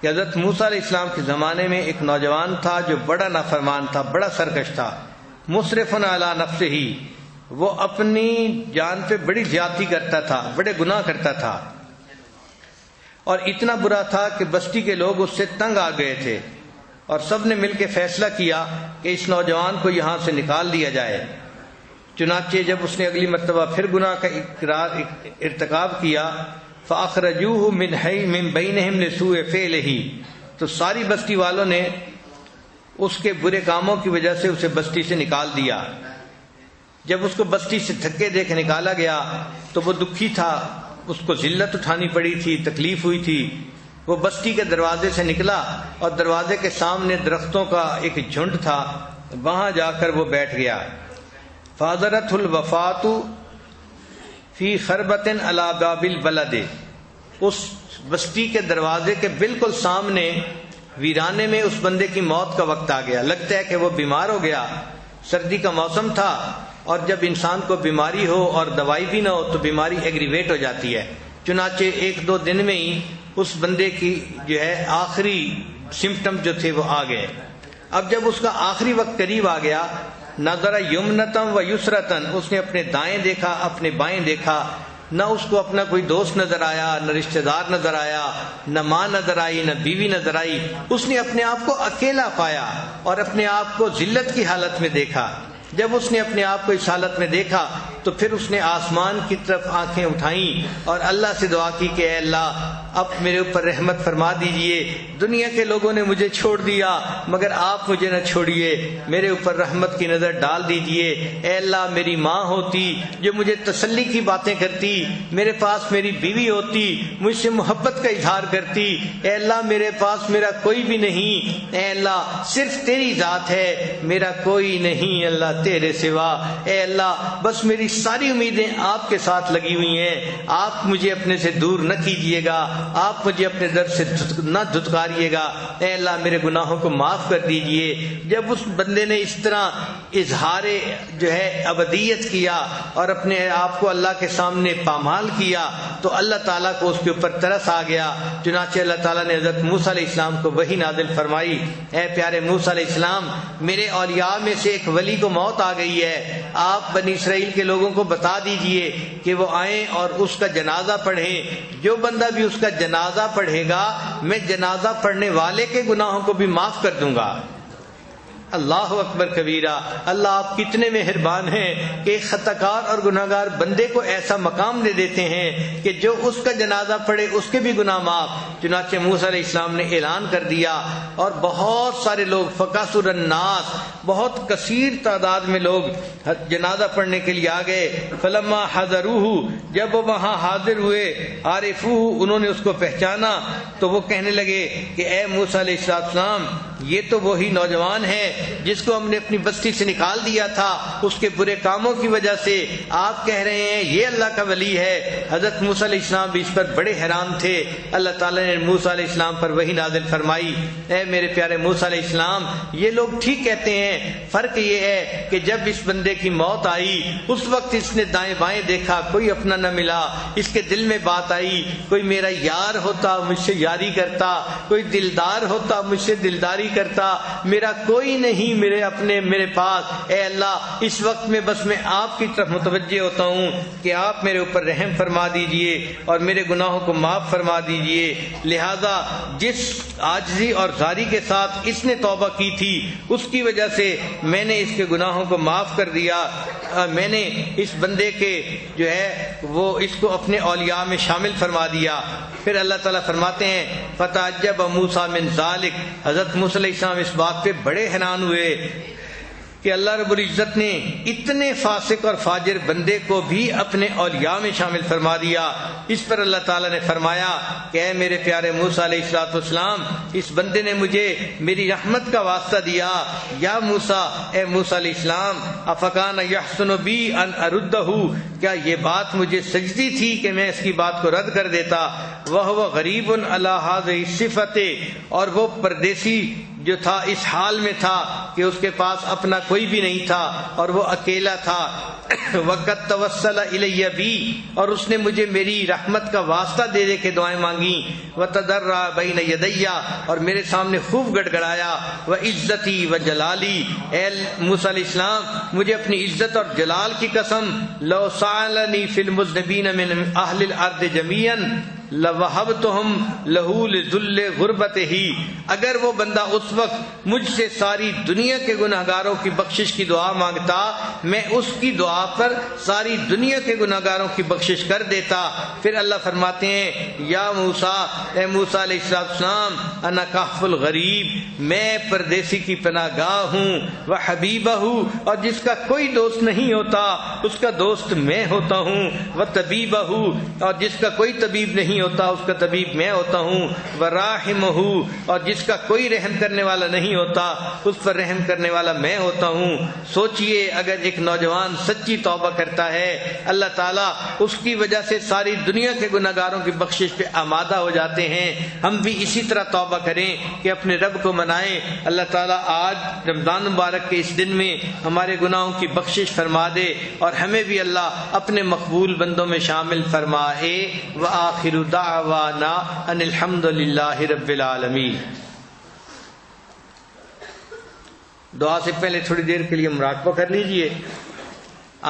[SPEAKER 1] کہ حضرت موسیٰ علیہ السلام کے زمانے میں ایک نوجوان تھا جو بڑا نافرمان تھا، بڑا سرکش تھا، مسرف علی نفسہ، وہ اپنی جان پہ بڑی زیادتی کرتا تھا، بڑے گناہ کرتا تھا، اور اتنا برا تھا کہ بستی کے لوگ اس سے تنگ آ گئے تھے، اور سب نے مل کے فیصلہ کیا کہ اس نوجوان کو یہاں سے نکال دیا جائے۔ چنانچہ جب اس نے اگلی مرتبہ پھر گناہ کا ارتکاب کیا، فَأَخْرَجُوهُ مِنْ بَيْنِهِمْ لِسُوءِ فِعْلِهِ، تو ساری بستی والوں نے اس کے برے کاموں کی وجہ سے اسے بستی سے نکال دیا۔ جب اس کو بستی سے دھکے دے کے نکالا گیا تو وہ دکھی تھا، اس کو ذلت اٹھانی پڑی تھی، تکلیف ہوئی تھی۔ وہ بستی کے دروازے سے نکلا اور دروازے کے سامنے درختوں کا ایک جھنڈ تھا، وہاں جا کر وہ بیٹھ گیا۔ فَحَضَرَتْهُ الْوَفَاةُ فِي خَرْبَةٍ عَلَى بَابِ الْبَلَدِ، اس بستی کے دروازے کے بالکل سامنے ویرانے میں اس بندے کی موت کا وقت آ گیا۔ لگتا ہے کہ وہ بیمار ہو گیا، سردی کا موسم تھا، اور جب انسان کو بیماری ہو اور دوائی بھی نہ ہو تو بیماری ایگریویٹ ہو جاتی ہے۔ چنانچہ 1-2 دن میں ہی اس بندے کی جو ہے آخری سمپٹم جو تھے وہ آ گئے۔ اب جب اس کا آخری وقت قریب آ گیا، نظر یمنتم و یسرتن، اس نے اپنے دائیں دیکھا، اپنے بائیں دیکھا، نہ اس کو اپنا کوئی دوست نظر آیا، نہ رشتہ دار نظر آیا، نہ ماں نظر آئی، نہ بیوی نظر آئی۔ اس نے اپنے آپ کو اکیلا پایا اور اپنے آپ کو ذلت کی حالت میں دیکھا۔ جب اس نے اپنے آپ کو اس حالت میں دیکھا تو پھر اس نے آسمان کی طرف آنکھیں اٹھائیں اور اللہ سے دعا کی کہ اے اللہ اب میرے اوپر رحمت فرما دیجئے، دنیا کے لوگوں نے مجھے چھوڑ دیا مگر آپ مجھے نہ چھوڑیے، میرے اوپر رحمت کی نظر ڈال دیجئے۔ اے اللہ میری ماں ہوتی جو مجھے تسلی کی باتیں کرتی، میرے پاس میری بیوی ہوتی مجھ سے محبت کا اظہار کرتی، اے اللہ میرے پاس میرا کوئی بھی نہیں، اے اللہ صرف تیری ذات ہے، میرا کوئی نہیں اللہ تیرے سوا، اے اللہ بس میری ساری امیدیں آپ کے ساتھ لگی ہوئی ہیں، آپ مجھے اپنے سے دور نہ کیجیے گا، آپ مجھے اپنے در سے نہ دھتکاریے گا، اے اللہ میرے گناہوں کو معاف کر دیجئے۔ جب اس بندے نے اس طرح اظہار جو ہے ابدیت کیا اور اپنے آپ کو اللہ کے سامنے پامال کیا تو اللہ تعالیٰ کو اس کے اوپر ترس آ گیا۔ چنانچہ اللہ تعالیٰ نے حضرت موسیٰ علیہ السلام کو وحی نازل فرمائی، اے پیارے موسیٰ علیہ السلام میرے اولیاء میں سے ایک ولی کو موت آ گئی ہے، آپ بنی اسرائیل کے لوگوں کو بتا دیجئے کہ وہ آئیں اور اس کا جنازہ پڑھیں، جو بندہ بھی اس کا جنازہ پڑھے گا میں جنازہ پڑھنے والے کے گناہوں کو بھی معاف کر دوں گا۔ اللہ اکبر کبیرہ، اللہ آپ کتنے مہربان ہیں کہ ایک خطاکار اور گناہگار بندے کو ایسا مقام دے دیتے ہیں کہ جو اس کا جنازہ پڑھے اس کے بھی گناہ معاف۔ چنانچہ موسیٰ علیہ السلام نے اعلان کر دیا اور بہت سارے لوگ فکثر الناس، بہت کثیر تعداد میں لوگ جنازہ پڑھنے کے لیے آ گئے۔ فلما حضروہ، جب وہ وہاں حاضر ہوئے، عارفوہ، انہوں نے اس کو پہچانا تو وہ کہنے لگے کہ اے موسیٰ علیہ السلام یہ تو وہی نوجوان ہے جس کو ہم نے اپنی بستی سے نکال دیا تھا اس کے برے کاموں کی وجہ سے، آپ کہہ رہے ہیں یہ اللہ کا ولی ہے۔ حضرت موسیٰ علیہ السلام بھی اس پر بڑے حیران تھے۔ اللہ تعالیٰ نے موسیٰ علیہ السلام پر وحی نازل فرمائی، اے میرے پیارے موسیٰ علیہ السلام یہ لوگ ٹھیک کہتے ہیں ہیں فرق یہ ہے کہ جب اس بندے کی موت آئی اس وقت اس نے دائیں بائیں دیکھا، کوئی اپنا نہ ملا، اس کے دل میں بات آئی کوئی میرا یار ہوتا مجھ سے یاری کرتا، کوئی دلدار ہوتا مجھ سے دلداری کرتا، میرا کوئی نہیں میرے اپنے میرے پاس، اے اللہ اس وقت میں بس میں آپ کی طرف متوجہ ہوتا ہوں کہ آپ میرے اوپر رحم فرما دیجئے اور میرے گناہوں کو معاف فرما دیجئے۔ لہذا جس عاجزی اور زاری کے ساتھ اس نے توبہ کی تھی اس کی وجہ سے میں نے اس کے گناہوں کو معاف کر دیا، میں نے اس بندے کے جو ہے وہ اس کو اپنے اولیاء میں شامل فرما دیا۔ پھر اللہ تعالیٰ فرماتے ہیں فتعجب موسیٰ من ذالک، حضرت موسیٰ علیہ السلام اس بات پہ بڑے حیران ہوئے کہ اللہ رب العزت نے اتنے فاسق اور فاجر بندے کو بھی اپنے اولیاء میں شامل فرما دیا۔ اس پر اللہ تعالیٰ نے فرمایا کہ اے میرے پیارے موسیٰ علیہ السلام، اس بندے نے مجھے میری رحمت کا واسطہ دیا۔ یا موسیٰ، اے موسیٰ علیہ السلام، افکان یحسن بی ان اردہ، کیا یہ بات مجھے سجدی تھی کہ میں اس کی بات کو رد کر دیتا؟ وہو غریب علی ہذہ الصفۃ، اور وہ پردیسی جو تھا اس حال میں تھا کہ اس کے پاس اپنا کوئی بھی نہیں تھا اور وہ اکیلا تھا۔ وقت توسل الی بی، اور اس نے مجھے میری رحمت کا واسطہ دے دے کے دعائیں مانگی۔ وتضرع بین یدی، اور میرے سامنے خوب گڑ گڑایا۔ وعزتی وجلالی، اے موسیٰ علیہ السلام مجھے اپنی عزت اور جلال کی قسم، لو سألنی فی المذنبین من اہل الارض جمیعا لوہبتہم لہ لذل غربتہ، اگر وہ بندہ اس وقت مجھ سے ساری دنیا کے گناہگاروں کی بخشش کی دعا مانگتا میں اس کی دعا پر ساری دنیا کے گناہگاروں کی بخشش کر دیتا۔ پھر اللہ فرماتے ہیں یا موسیٰ، اے موسیٰ علیہ السلام، انا کہف الغریب، میں پردیسی کی پناہ گاہ ہوں، وحبیبہ، اور جس کا کوئی دوست نہیں ہوتا اس کا دوست میں ہوتا ہوں، وطبیبہ، اور جس کا کوئی طبیب نہیں ہوتا اس کا طبیب میں ہوتا ہوں، وراحمہ، اور جس کا کوئی رحم کرنے والا نہیں ہوتا اس پر رحم کرنے والا میں ہوتا ہوں۔ سوچئے اگر ایک نوجوان سچی توبہ کرتا ہے اللہ تعالیٰ اس کی وجہ سے ساری دنیا کے گناہگاروں کی بخشش پہ آمادہ ہو جاتے ہیں۔ ہم بھی اسی طرح توبہ کریں کہ اپنے رب کو منائیں۔ اللہ تعالیٰ آج رمضان مبارک کے اس دن میں ہمارے گناہوں کی بخشش فرما دے اور ہمیں بھی اللہ اپنے مقبول بندوں میں شامل فرمائے۔ وآخر دعوانا ان الحمد للہ رب العالمین۔ دعا سے پہلے تھوڑی دیر کے لیے مراقبہ کر لیجئے،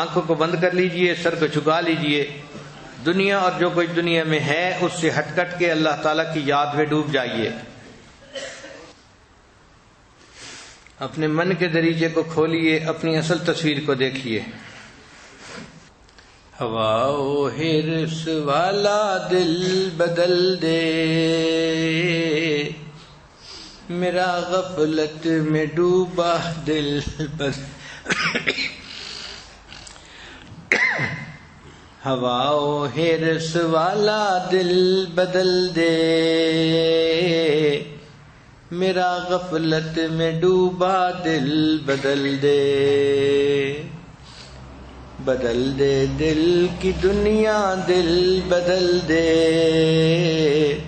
[SPEAKER 1] آنکھوں کو بند کر لیجئے، سر کو جھکا لیجئے، دنیا اور جو کچھ دنیا میں ہے اس سے ہٹ کٹ کے اللہ تعالیٰ کی یاد میں ڈوب جائیے۔ اپنے من کے دریچے کو کھولیے، اپنی اصل تصویر کو دیکھیے۔ ہوا و حرص والا دل بدل دے، میرا غفلت میں ڈوبا دل ہوا و حرص والا دل بدل دے، میرا غفلت میں ڈوبا دل بدل دے، بدل دے دل کی دنیا دل بدل دے،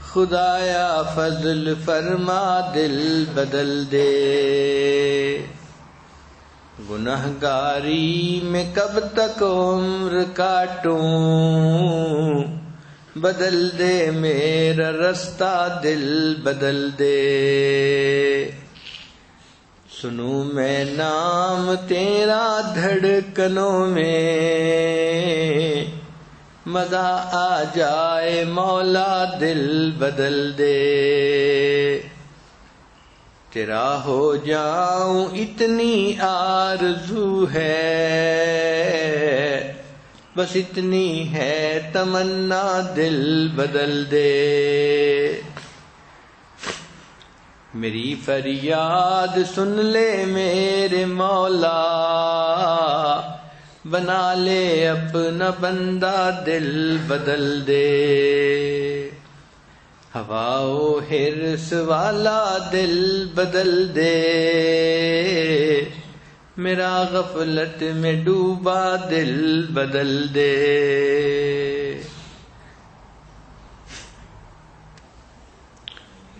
[SPEAKER 1] خدایا فضل فرما دل بدل دے، گنہگاری میں کب تک عمر کاٹوں، بدل دے میرا رستہ دل بدل دے، سنوں میں نام تیرا دھڑکنوں میں، مزہ آ جائے مولا دل بدل دے، تیرا ہو جاؤں اتنی آرزو ہے، بس اتنی ہے تمنا دل بدل دے، میری فریاد سن لے میرے مولا، بنا لے اپنا بندہ دل بدل دے، ہوا و حرص والا دل بدل دے، میرا غفلت میں ڈوبا دل بدل دے۔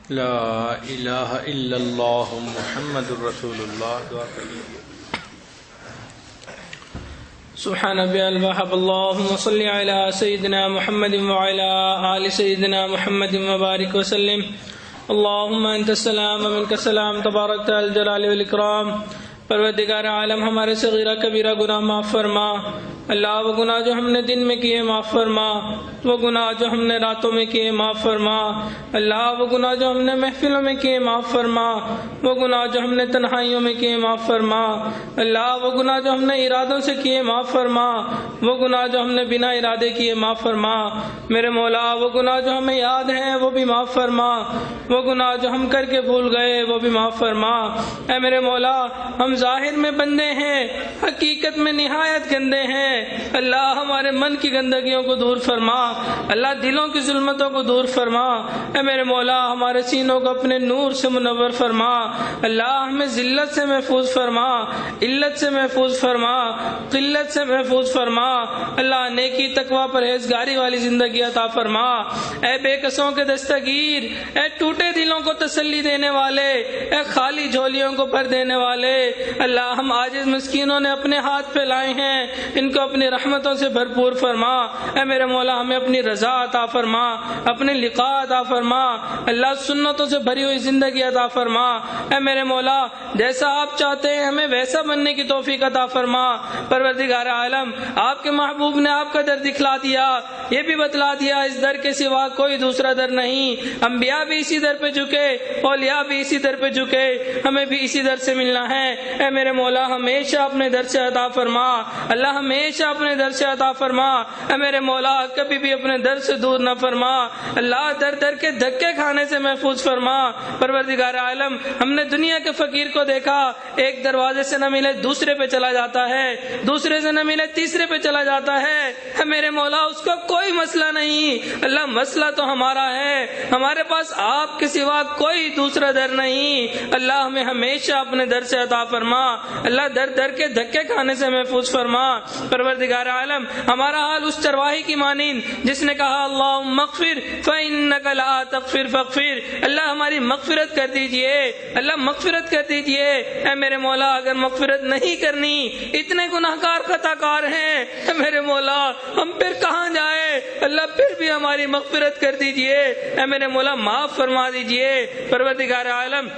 [SPEAKER 1] لا الہ الا اللہ محمد الرسول اللہ. دعا کریے.
[SPEAKER 2] سبحان ربی الوهاب اللهم صل على سيدنا محمد وعلى آل سيدنا محمد وبارك وسلم. اللهم انت السلام ومنك السلام تبارک الجلال والاکرام. پروردگار عالم ہمارے صغیرہ کبیرہ گناہ معاف فرما. اللہ وہ گناہ جو ہم نے دن میں کیے معاف فرما، وہ گناہ جو ہم نے راتوں میں کیے معاف فرما. اللہ وہ گناہ جو ہم نے محفلوں میں کیے معاف فرما، وہ گناہ جو ہم نے تنہائیوں میں کیے معاف فرما. اللہ وہ گناہ جو ہم نے ارادوں سے کیے معاف فرما، وہ گناہ جو ہم نے بنا ارادے کیے معاف فرما. میرے مولا وہ گناہ جو ہمیں یاد ہیں وہ بھی معاف فرما، وہ گناہ جو ہم کر کے بھول گئے وہ بھی معاف فرما. اے میرے مولا ہم ظاہر میں بندے ہیں، حقیقت میں نہایت گندے ہیں. اللہ ہمارے من کی گندگیوں کو دور فرما، اللہ دلوں کی ظلمتوں کو دور فرما. اے میرے مولا ہمارے سینوں کو اپنے نور سے منور فرما. اللہ ہمیں ذلت سے محفوظ فرما، علت سے محفوظ فرما، قلت سے محفوظ فرما. اللہ نیکی تقوی پرہیزگاری والی زندگی عطا فرما. اے بے کسوں کے دستگیر، اے ٹوٹے دلوں کو تسلی دینے والے، اے خالی جھولیوں کو بھر دینے والے. اللہ ہم عاجز مسکینوں نے اپنے ہاتھ پھیلائے ہیں، ان کو اپنی رحمتوں سے بھرپور فرما. اے میرے مولا ہمیں اپنی رضا عطا فرما، اپنے لقاء عطا فرما. اللہ سنتوں سے بھری ہوئی زندگی عطا فرما. اے میرے مولا جیسا آپ چاہتے ہیں ہمیں ویسا بننے کی توفیق عطا فرما. پروردگار عالم آپ کے محبوب نے آپ کا در دکھلا دیا، یہ بھی بتلا دیا اس در کے سوا کوئی دوسرا در نہیں. انبیاء بھی اسی در پہ جھکے، اولیاء بھی اسی در پہ جھکے، ہمیں بھی اسی در سے ملنا ہے. اے میرے مولا ہمیشہ اپنے در سے عطا فرما. اللہ ہمیشہ اپنے در سے عطا فرما. اے میرے مولا کبھی بھی اپنے در سے دور نہ فرما. اللہ در در کے دھکے کھانے سے محفوظ فرما. پروردگار عالم ہم نے دنیا کے فقیر کو دیکھا، ایک دروازے سے نہ ملے دوسرے پہ چلا جاتا ہے، دوسرے سے نہ ملے تیسرے پہ چلا جاتا ہے. اے میرے مولا اس کا کوئی مسئلہ نہیں. اللہ مسئلہ تو ہمارا ہے، ہمارے پاس آپ کے سوا کوئی دوسرا در نہیں. اللہ ہمیں ہمیشہ اپنے در سے عطا فرما. اللہ در در کے دھکے کھانے سے محفوظ فرما. پروردگار عالم ہمارا حال اس چرواہی کی مانند جس نے کہا اللہم اغفر فإنک لا تغفر فاغفر. اللہ ہماری مغفرت کر دیجئے، اللہ مغفرت کر دیجئے. اے میرے مولا اگر مغفرت نہیں کرنی، اتنے گناہگار خطا کار ہیں، اے میرے مولا ہم پھر کہاں جائیں. اللہ پھر بھی ہماری مغفرت کر دیجئے. اے میرے مولا معاف فرما دیجئے. پروردگار عالم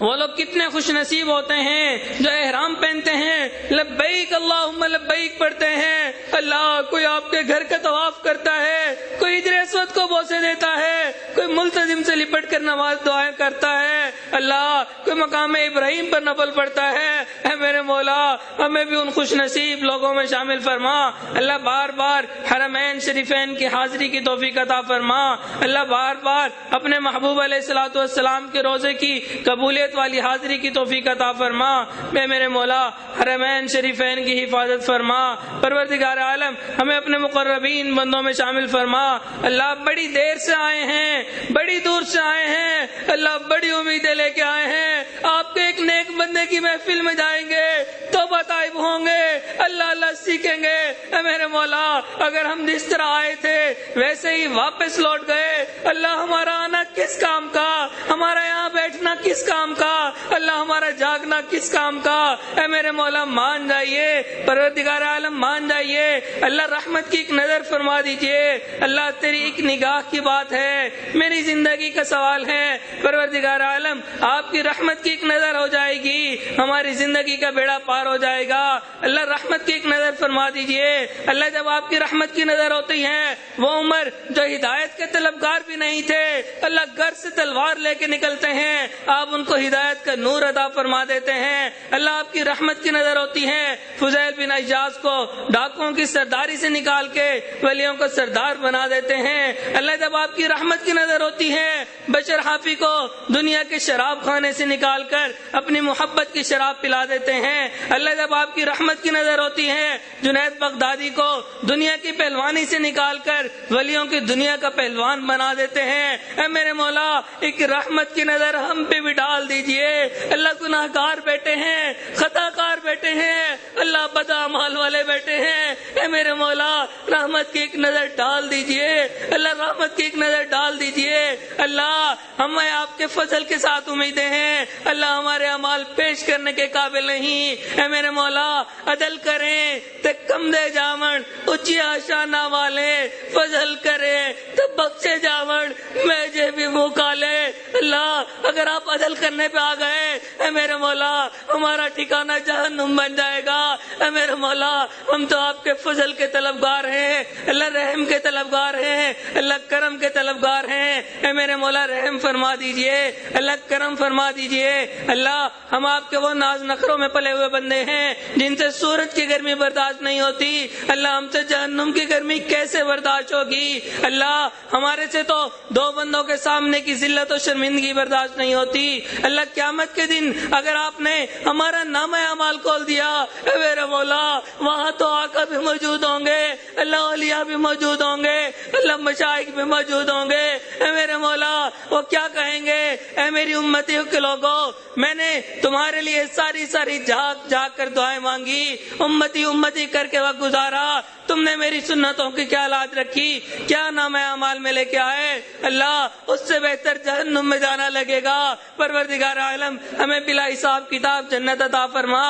[SPEAKER 2] وہ لوگ کتنے خوش نصیب ہوتے ہیں جو احرام پہنتے ہیں، لبیک اللہم لبیک پڑھتے ہیں. اللہ کوئی آپ کے گھر کا طواف کرتا ہے، کوئی حجر اسود کو بوسے دیتا ہے، کوئی ملتزم سے لپٹ کر نماز دعائیں کرتا ہے. اللہ کوئی مقام ابراہیم پر نفل پڑھتا ہے. اے میرے مولا ہمیں بھی ان خوش نصیب لوگوں میں شامل فرما. اللہ بار بار حرمین شریفین کی حاضری کی توفیق عطا فرما. اللہ بار بار اپنے محبوب علیہ الصلوۃ والسلام کے روزے کی قبولیت والی حاضری کی توفیق عطا فرما. میں میرے مولا حرمین شریفین کی حفاظت فرما. پروردگار عالم ہمیں اپنے مقربین بندوں میں شامل فرما. اللہ بڑی دیر سے آئے ہیں، بڑی دور سے آئے ہیں، اللہ بڑی امیدیں لے کے آئے ہیں. آپ کے ایک نیک بندے کی محفل میں جائیں گے تو بتائب ہوں گے، اللہ اللہ سیکھیں گے. اے میرے مولا اگر ہم جس طرح آئے تھے ویسے ہی واپس لوٹ گئے، اللہ ہمارا آنا کس کام کا، ہمارا یہاں بیٹھنا کس کام کا، اللہ ہمارا جاگنا کس کام کا. اے میرے مولا مان جائیے، پروردگار عالم مان جائیے. اللہ رحمت کی ایک نظر فرما دیجئے. اللہ تیری ایک نگاہ کی بات ہے، میری زندگی کا سوال ہے. پروردگار عالم آپ کی رحمت کی ایک نظر ہو جائے گی، ہماری زندگی کا بیڑا پار ہو جائے گا. اللہ رحمت کی ایک نظر فرما دیجئے. اللہ جب آپ کی رحمت کی نظر ہوتی ہے، وہ عمر جو ہدایت کے طلبگار بھی نہیں تھے، اللہ گھر سے تلوار لے کے نکلتے ہیں، آپ ان کو ہدایت کا نور عطا فرما دیتے ہیں. اللہ آپ کی رحمت کی نظر ہوتی ہے، فضیل بن عیاض کو ڈاکوؤں کی سرداری سے نکال کے ولیوں کو سردار بنا دیتے ہیں. اللہ جب آپ کی رحمت کی نظر ہوتی ہے، بشر حافی کو دنیا کے شراب خانے سے نکال کر اپنی محبت کی شراب پلا دیتے ہیں. اللہ جب آپ کی رحمت کی نظر ہوتی ہے، جنید بغدادی کو دنیا کی پہلوانی سے نکال کر ولیوں کی دنیا کا پہلوان بنا دیتے ہیں. اے میرے مولا ایک رحمت کی نظر ہم پہ بھی ڈال دیجئے. اللہ گناہ گار بیٹے ہیں، خطا کار بیٹے ہیں، اللہ بدعمال والے بیٹے ہیں. اے میرے مولا رحمت کی ایک نظر ڈال دیجئے. اللہ رحمت کی ایک نظر ڈال دیجئے۔ اللہ ہمیں آپ کے فضل کے ساتھ امیدیں ہیں، اللہ ہمارے اعمال پیش کرنے کے قابل نہیں، اے میرے مولا عدل کریں تے کم دے جاون اچھی آشانہ والے، فضل کرے تو بخشے جاون میں جے بھی موقع لے۔ اللہ اگر آپ عدل کرنے پہ آ گئے اے میرے مولا ہمارا ٹھکانہ جہنم بن جائے گا۔ اے میرے مولا ہم تو آپ کے فضل کے طلبگار ہیں، اللہ رحم کے طلبگار ہیں، اللہ کرم کے طلبگار ہیں، اے میرے مولا رحم فرما دیجئے، اللہ کرم فرما دیجئے۔ اللہ ہم آپ کے وہ ناز نخروں میں پلے ہوئے بندے ہیں جن سے سورج کی گرمی برداشت نہیں ہوتی، اللہ ہم سے جہنم کی گرمی کیسے برداشت ہوگی؟ اللہ ہمارے سے تو دو بندوں کے سامنے کی ذلت و شرمندگی برداشت نہیں ہوتی، اللہ قیامت کے دن اگر آپ نے ہمارا نامہ اعمال کھول دیا اے میرے مولا وہاں تو آقا بھی موجود ہوں گے، اللہ اولیاء بھی موجود ہوں گے، اللہ مشائخ بھی موجود ہوں گے، اے میرے مولا وہ کیا کہیں گے؟ اے میری امتیوں کے لوگوں میں نے تمہارے لیے ساری جھاگ جھاگ کر دعائیں مانگی، امتی امتی کر کے وقت گزارا، تم نے میری سنتوں کی کیا لاج رکھی، کیا نام اعمال میں لے کے آئے؟ اللہ اس سے بہتر جہنم میں جانا لگے گا۔ پروردگار عالم ہمیں بلا حساب کتاب جنت عطا فرما،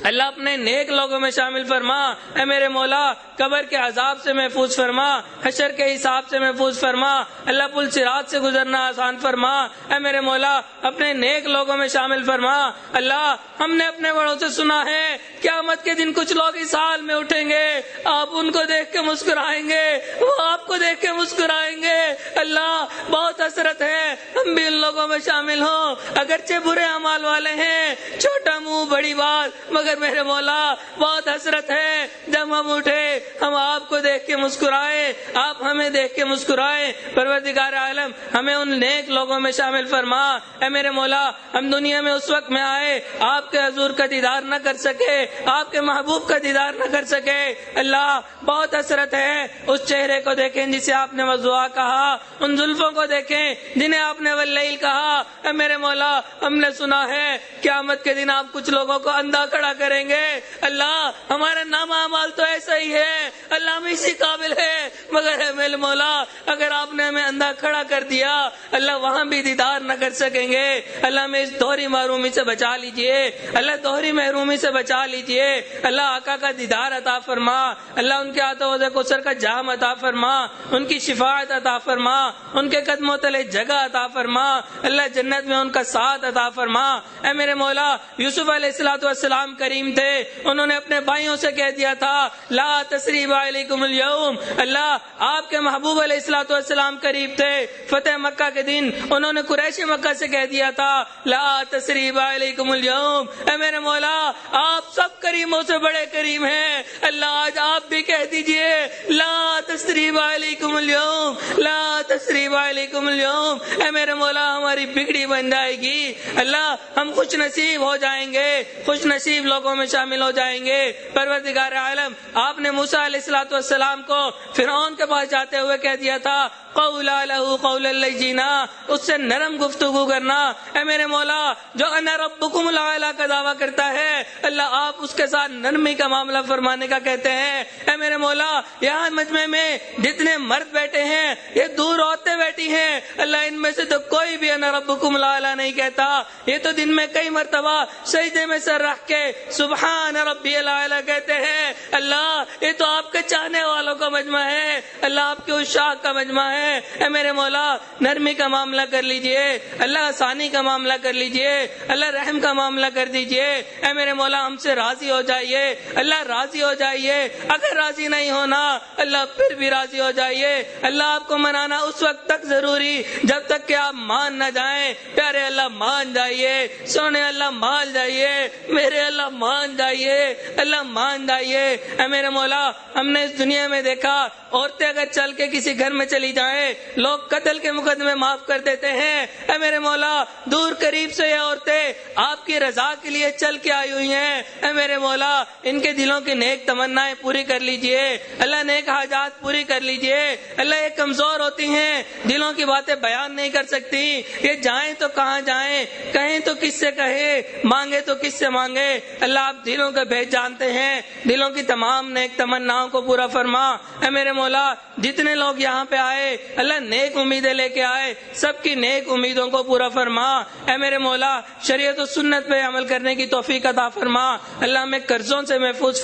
[SPEAKER 2] اللہ اپنے نیک لوگوں میں شامل فرما، اے میرے مولا قبر کے عذاب سے محفوظ فرما، حشر کے حساب سے محفوظ فرما، اللہ پل صراط سے گزرنا آسان فرما، اے میرے مولا اپنے نیک لوگوں میں شامل فرما۔ اللہ ہم نے اپنے بڑوں سے سنا ہے قیامت کے دن کچھ لوگ اس حال میں اٹھیں گے، آپ ان کو دیکھ کے مسکرائیں گے، وہ آپ کو دیکھ کے مسکرائیں گے۔ اللہ بہت حسرت ہے ہم بھی ان لوگوں میں شامل ہوں، اگرچہ برے اعمال والے ہیں، چھوٹا منہ بڑی بات، مگر میرے مولا بہت حسرت ہے جب ہم اٹھے ہم آپ کو دیکھ کے مسکرائے، آپ ہمیں دیکھ کے مسکرائے۔ پروردگار عالم ہمیں ان نیک لوگوں میں شامل فرما، اے میرے مولا ہم دنیا میں اس وقت میں آئے آپ کے حضور کا دیدار نہ کر سکے، آپ کے محبوب کا دیدار نہ کر سکے، اللہ بہت حسرت ہے اس چہرے کو دیکھیں جسے آپ نے وضوا کہا، ان زلفوں کو دیکھیں جنہیں آپ نے واللیل کہا۔ اے میرے مولا ہم نے سنا ہے قیامت کے دن آپ کچھ لوگوں کو اندھا کھڑا کریں گے، اللہ ہمارا نام اعمال تو ایسا ہی ہے، اللہ ہم اسی قابل ہے، مگر اے میرے مولا اگر آپ نے ہمیں اندھا کھڑا کر دیا اللہ وہاں بھی دیدار نہ کر سکیں گے۔ اللہ ہمیں اس دوہری محرومی سے بچا لیجئے، اللہ دوہری محرومی سے بچا لیجئے، اللہ آقا کا دیدار عطا فرما، اللہ ان کے ہاتھوں حوض کوثر کا جام عطا فرما، ان کی شفاعت عطا فرما، ان کے قدموں تلے جگہ عطا فرما، اللہ جنت میں ان کا ساتھ عطا فرما۔ اے میرے مولا یوسف علیہ السلام کریم تھے، انہوں نے اپنے بھائیوں سے کہہ دیا تھا لا تثریب علیکم اليوم، اللہ آپ کے محبوب علیہ السلام قریب تھے، فتح مکہ کے دن انہوں نے قریش مکہ سے کہہ دیا تھا لا تثریب علیکم اليوم، اے میرے مولا آپ سب کریموں سے بڑے کریم ہیں، اللہ آج آپ بھی کہہ دیجئے لا تثریب علیکم اليوم، لا تثریب علیکم اليوم، اے میرے مولا ہماری بگڑی بن جائے گی، اللہ ہم خوش نصیب ہو جائیں گے، خوش نصیب لوگوں میں شامل ہو جائیں گے۔ پروردگار عالم آپ نے موسیٰ علیہ السلام کو فرعون کے پاس جاتے ہوئے کہہ دیا تھا قولا لہ قولا لینا، اس سے نرم گفتگو کرنا، اے میرے مولا جو انا ربکم الاعلی کا دعویٰ کرتا ہے اللہ آپ اس کے ساتھ نرمی کا معاملہ فرمانے کا کہتے ہیں۔ اے میرے مولا یہاں مجمع میں جتنے مرد بیٹھے ہیں یہ دور عورتیں بیٹھی ہیں، اللہ ان میں سے تو کوئی بھی انا ربکم الاعلی نہیں کہتا، یہ تو دن میں کئی مرتبہ سجدے میں سر رکھ کے سبحان ربی الاعلی کہتے ہیں، اللہ یہ تو آپ کے چاہنے والوں کا مجمع ہے، اللہ آپ کے عشاق کا مجمع ہے۔ اے میرے مولا نرمی کا معاملہ کر لیجئے، اللہ آسانی کا معاملہ کر لیجئے، اللہ رحم کا معاملہ کر دیجئے، اے میرے مولا ہم سے راضی ہو جائیے، اللہ راضی ہو جائیے، اگر راضی نہیں ہونا اللہ پھر بھی راضی ہو جائیے، اللہ آپ کو منانا اس وقت تک ضروری جب تک کہ آپ مان نہ جائیں، پیارے اللہ مان جائیے، سونے اللہ مان جائیے، میرے اللہ مان جائیے، اللہ مان جائیے۔ اے میرے مولا ہم نے اس دنیا میں دیکھا عورتیں اگر چل کے کسی گھر میں چلی جائیں لوگ قتل کے مقدمے معاف کر دیتے ہیں، اے میرے مولا دور قریب سے یہ عورتیں آپ کی رضا کے لیے چل کے آئی ہوئی ہیں، اے میرے مولا ان کے دلوں کی نیک تمنائیں پوری کر لیجئے، اللہ نیک حاجات پوری کر لیجئے، اللہ یہ کمزور ہوتی ہیں، دلوں کی باتیں بیان نہیں کر سکتی، یہ جائیں تو کہاں جائیں، کہیں تو کس سے کہے، مانگے تو کس سے مانگے۔ اللہ آپ دلوں کا بھید جانتے ہیں، دلوں کی تمام نیک تمناؤں کو پورا فرما۔ اے میرے مولا جتنے لوگ یہاں پہ آئے اللہ نیک امیدیں لے کے آئے، سب کی نیک امیدوں کو پورا فرما۔ اے میرے مولا شریعت و سنت پہ عمل کرنے کی توفیق عطا فرما۔ اللہ ہمیں قرضوں سے محفوظ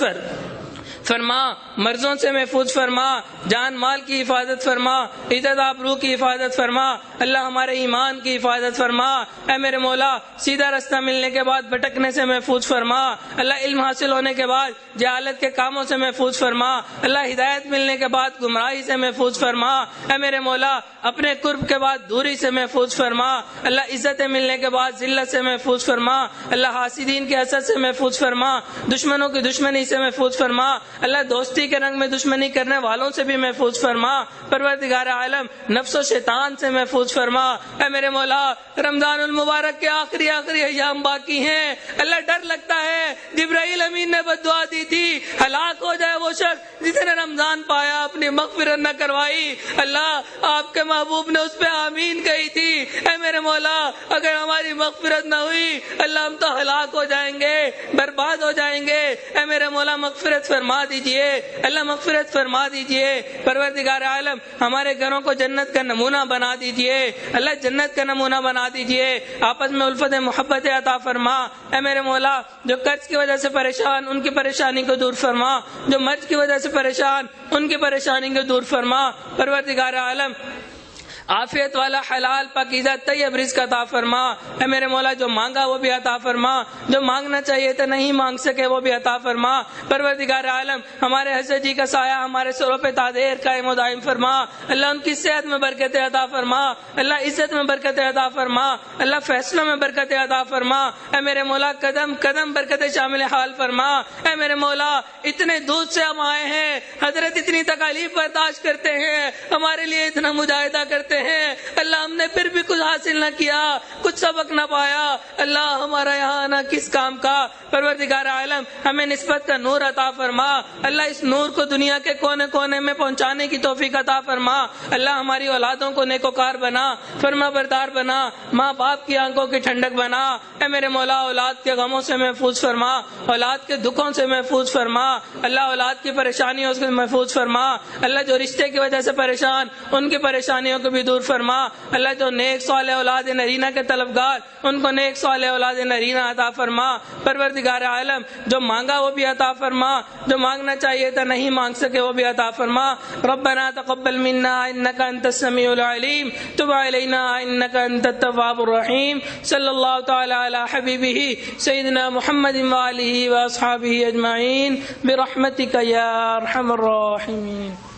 [SPEAKER 2] فرما، مرضوں سے محفوظ فرما، جان مال کی حفاظت فرما، عزت آبرو کی حفاظت فرما، اللہ ہمارے ایمان کی حفاظت فرما۔ اے میرے مولا سیدھا رستہ ملنے کے بعد بھٹکنے سے محفوظ فرما، اللہ علم حاصل ہونے کے بعد جہالت کے کاموں سے محفوظ فرما، اللہ ہدایت ملنے کے بعد گمراہی سے محفوظ فرما۔ اے میرے مولا اپنے قرب کے بعد دوری سے محفوظ فرما، اللہ عزتیں ملنے کے بعد ذلت سے محفوظ فرما، اللہ حاسدین کے حسد سے محفوظ فرما، دشمنوں کی دشمنی سے محفوظ فرما، اللہ دوستی کے رنگ میں دشمنی کرنے والوں سے بھی محفوظ فرما، پروردگار عالم نفس و شیطان سے محفوظ فرما۔ اے میرے مولا رمضان المبارک کے آخری ایام باقی ہیں، اللہ ڈر لگتا ہے، جبرائیل امین نے بد دعا دی تھی ہلاک ہو جائے وہ شخص جس نے رمضان پایا اپنی مغفرت نہ کروائی، اللہ آپ کے محبوب نے اس پہ آمین کہی تھی۔ اے میرے مولا اگر ہماری مغفرت نہ ہوئی اللہ ہم تو ہلاک ہو جائیں گے، برباد ہو جائیں گے۔ اے میرے مولا مغفرت فرما دیجئے، اللہ مغفرت فرما دیجئے، پروردگار عالم ہمارے گھروں کو جنت کا نمونہ بنا دیجئے، اللہ جنت کا نمونہ بنا دیجئے، آپس میں الفت محبت عطا فرما۔ اے میرے مولا جو قرض کی وجہ سے پریشان ان کی پریشانی کو دور فرما، جو مرض کی وجہ سے پریشان ان کی پریشانی کو دور فرما، پروردگار عالم عافیت والا حلال پاکیزہ طیب رزق عطا فرما۔ اے میرے مولا جو مانگا وہ بھی عطا فرما، جو مانگنا چاہیے تھا نہیں مانگ سکے وہ بھی عطا فرما، پروردگار عالم ہمارے حضرت جی کا سایہ ہمارے سروں پہ تادیر قائم و دائم فرما، اللہ ان کی صحت میں برکت عطا فرما، اللہ عزت میں برکت عطا فرما، اللہ فیصلوں میں برکت عطا فرما۔ اے میرے مولا قدم قدم برکت شامل حال فرما۔ اے میرے مولا اتنے دور سے ہم آئے ہیں، حضرت اتنی تکالیف برداشت کرتے ہیں، ہمارے لیے اتنا مجاہدہ کرتے ہیں، اللہ ہم نے پھر بھی کچھ حاصل نہ کیا، کچھ سبق نہ پایا، اللہ ہمارا یہاں آنا کس کام کا۔ پروردگار عالم ہمیں نسبت کا نور عطا فرما، اللہ اس نور کو دنیا کے کونے کونے میں پہنچانے کی توفیق عطا فرما، اللہ ہماری اولادوں کو نیکوکار بنا، فرما بردار بنا، ماں باپ کی آنکھوں کی ٹھنڈک بنا۔ اے میرے مولا اولاد کے غموں سے محفوظ فرما، اولاد کے دکھوں سے محفوظ فرما، اللہ اولاد کی پریشانیوں سے محفوظ فرما، اللہ جو رشتے کی وجہ سے پریشان ان کی پریشانیوں کو بھی دور فرما، اللہ جو نیک صالح اولاد نرینہ کے طلبگار ان کو نیک صالح اولاد نرینہ عطا فرما، پروردگار عالم جو مانگا وہ بھی عطا فرما، جو مانگنا چاہیے تھا نہیں مانگ سکے وہ بھی عطا فرما۔ ربنا تقبل منا انك انت السميع العليم تب علينا انك انت التواب الرحيم صلى الله تعالى على حبيبه سيدنا محمد وآله واصحابه اجمعين برحمتك يا ارحم الراحمين۔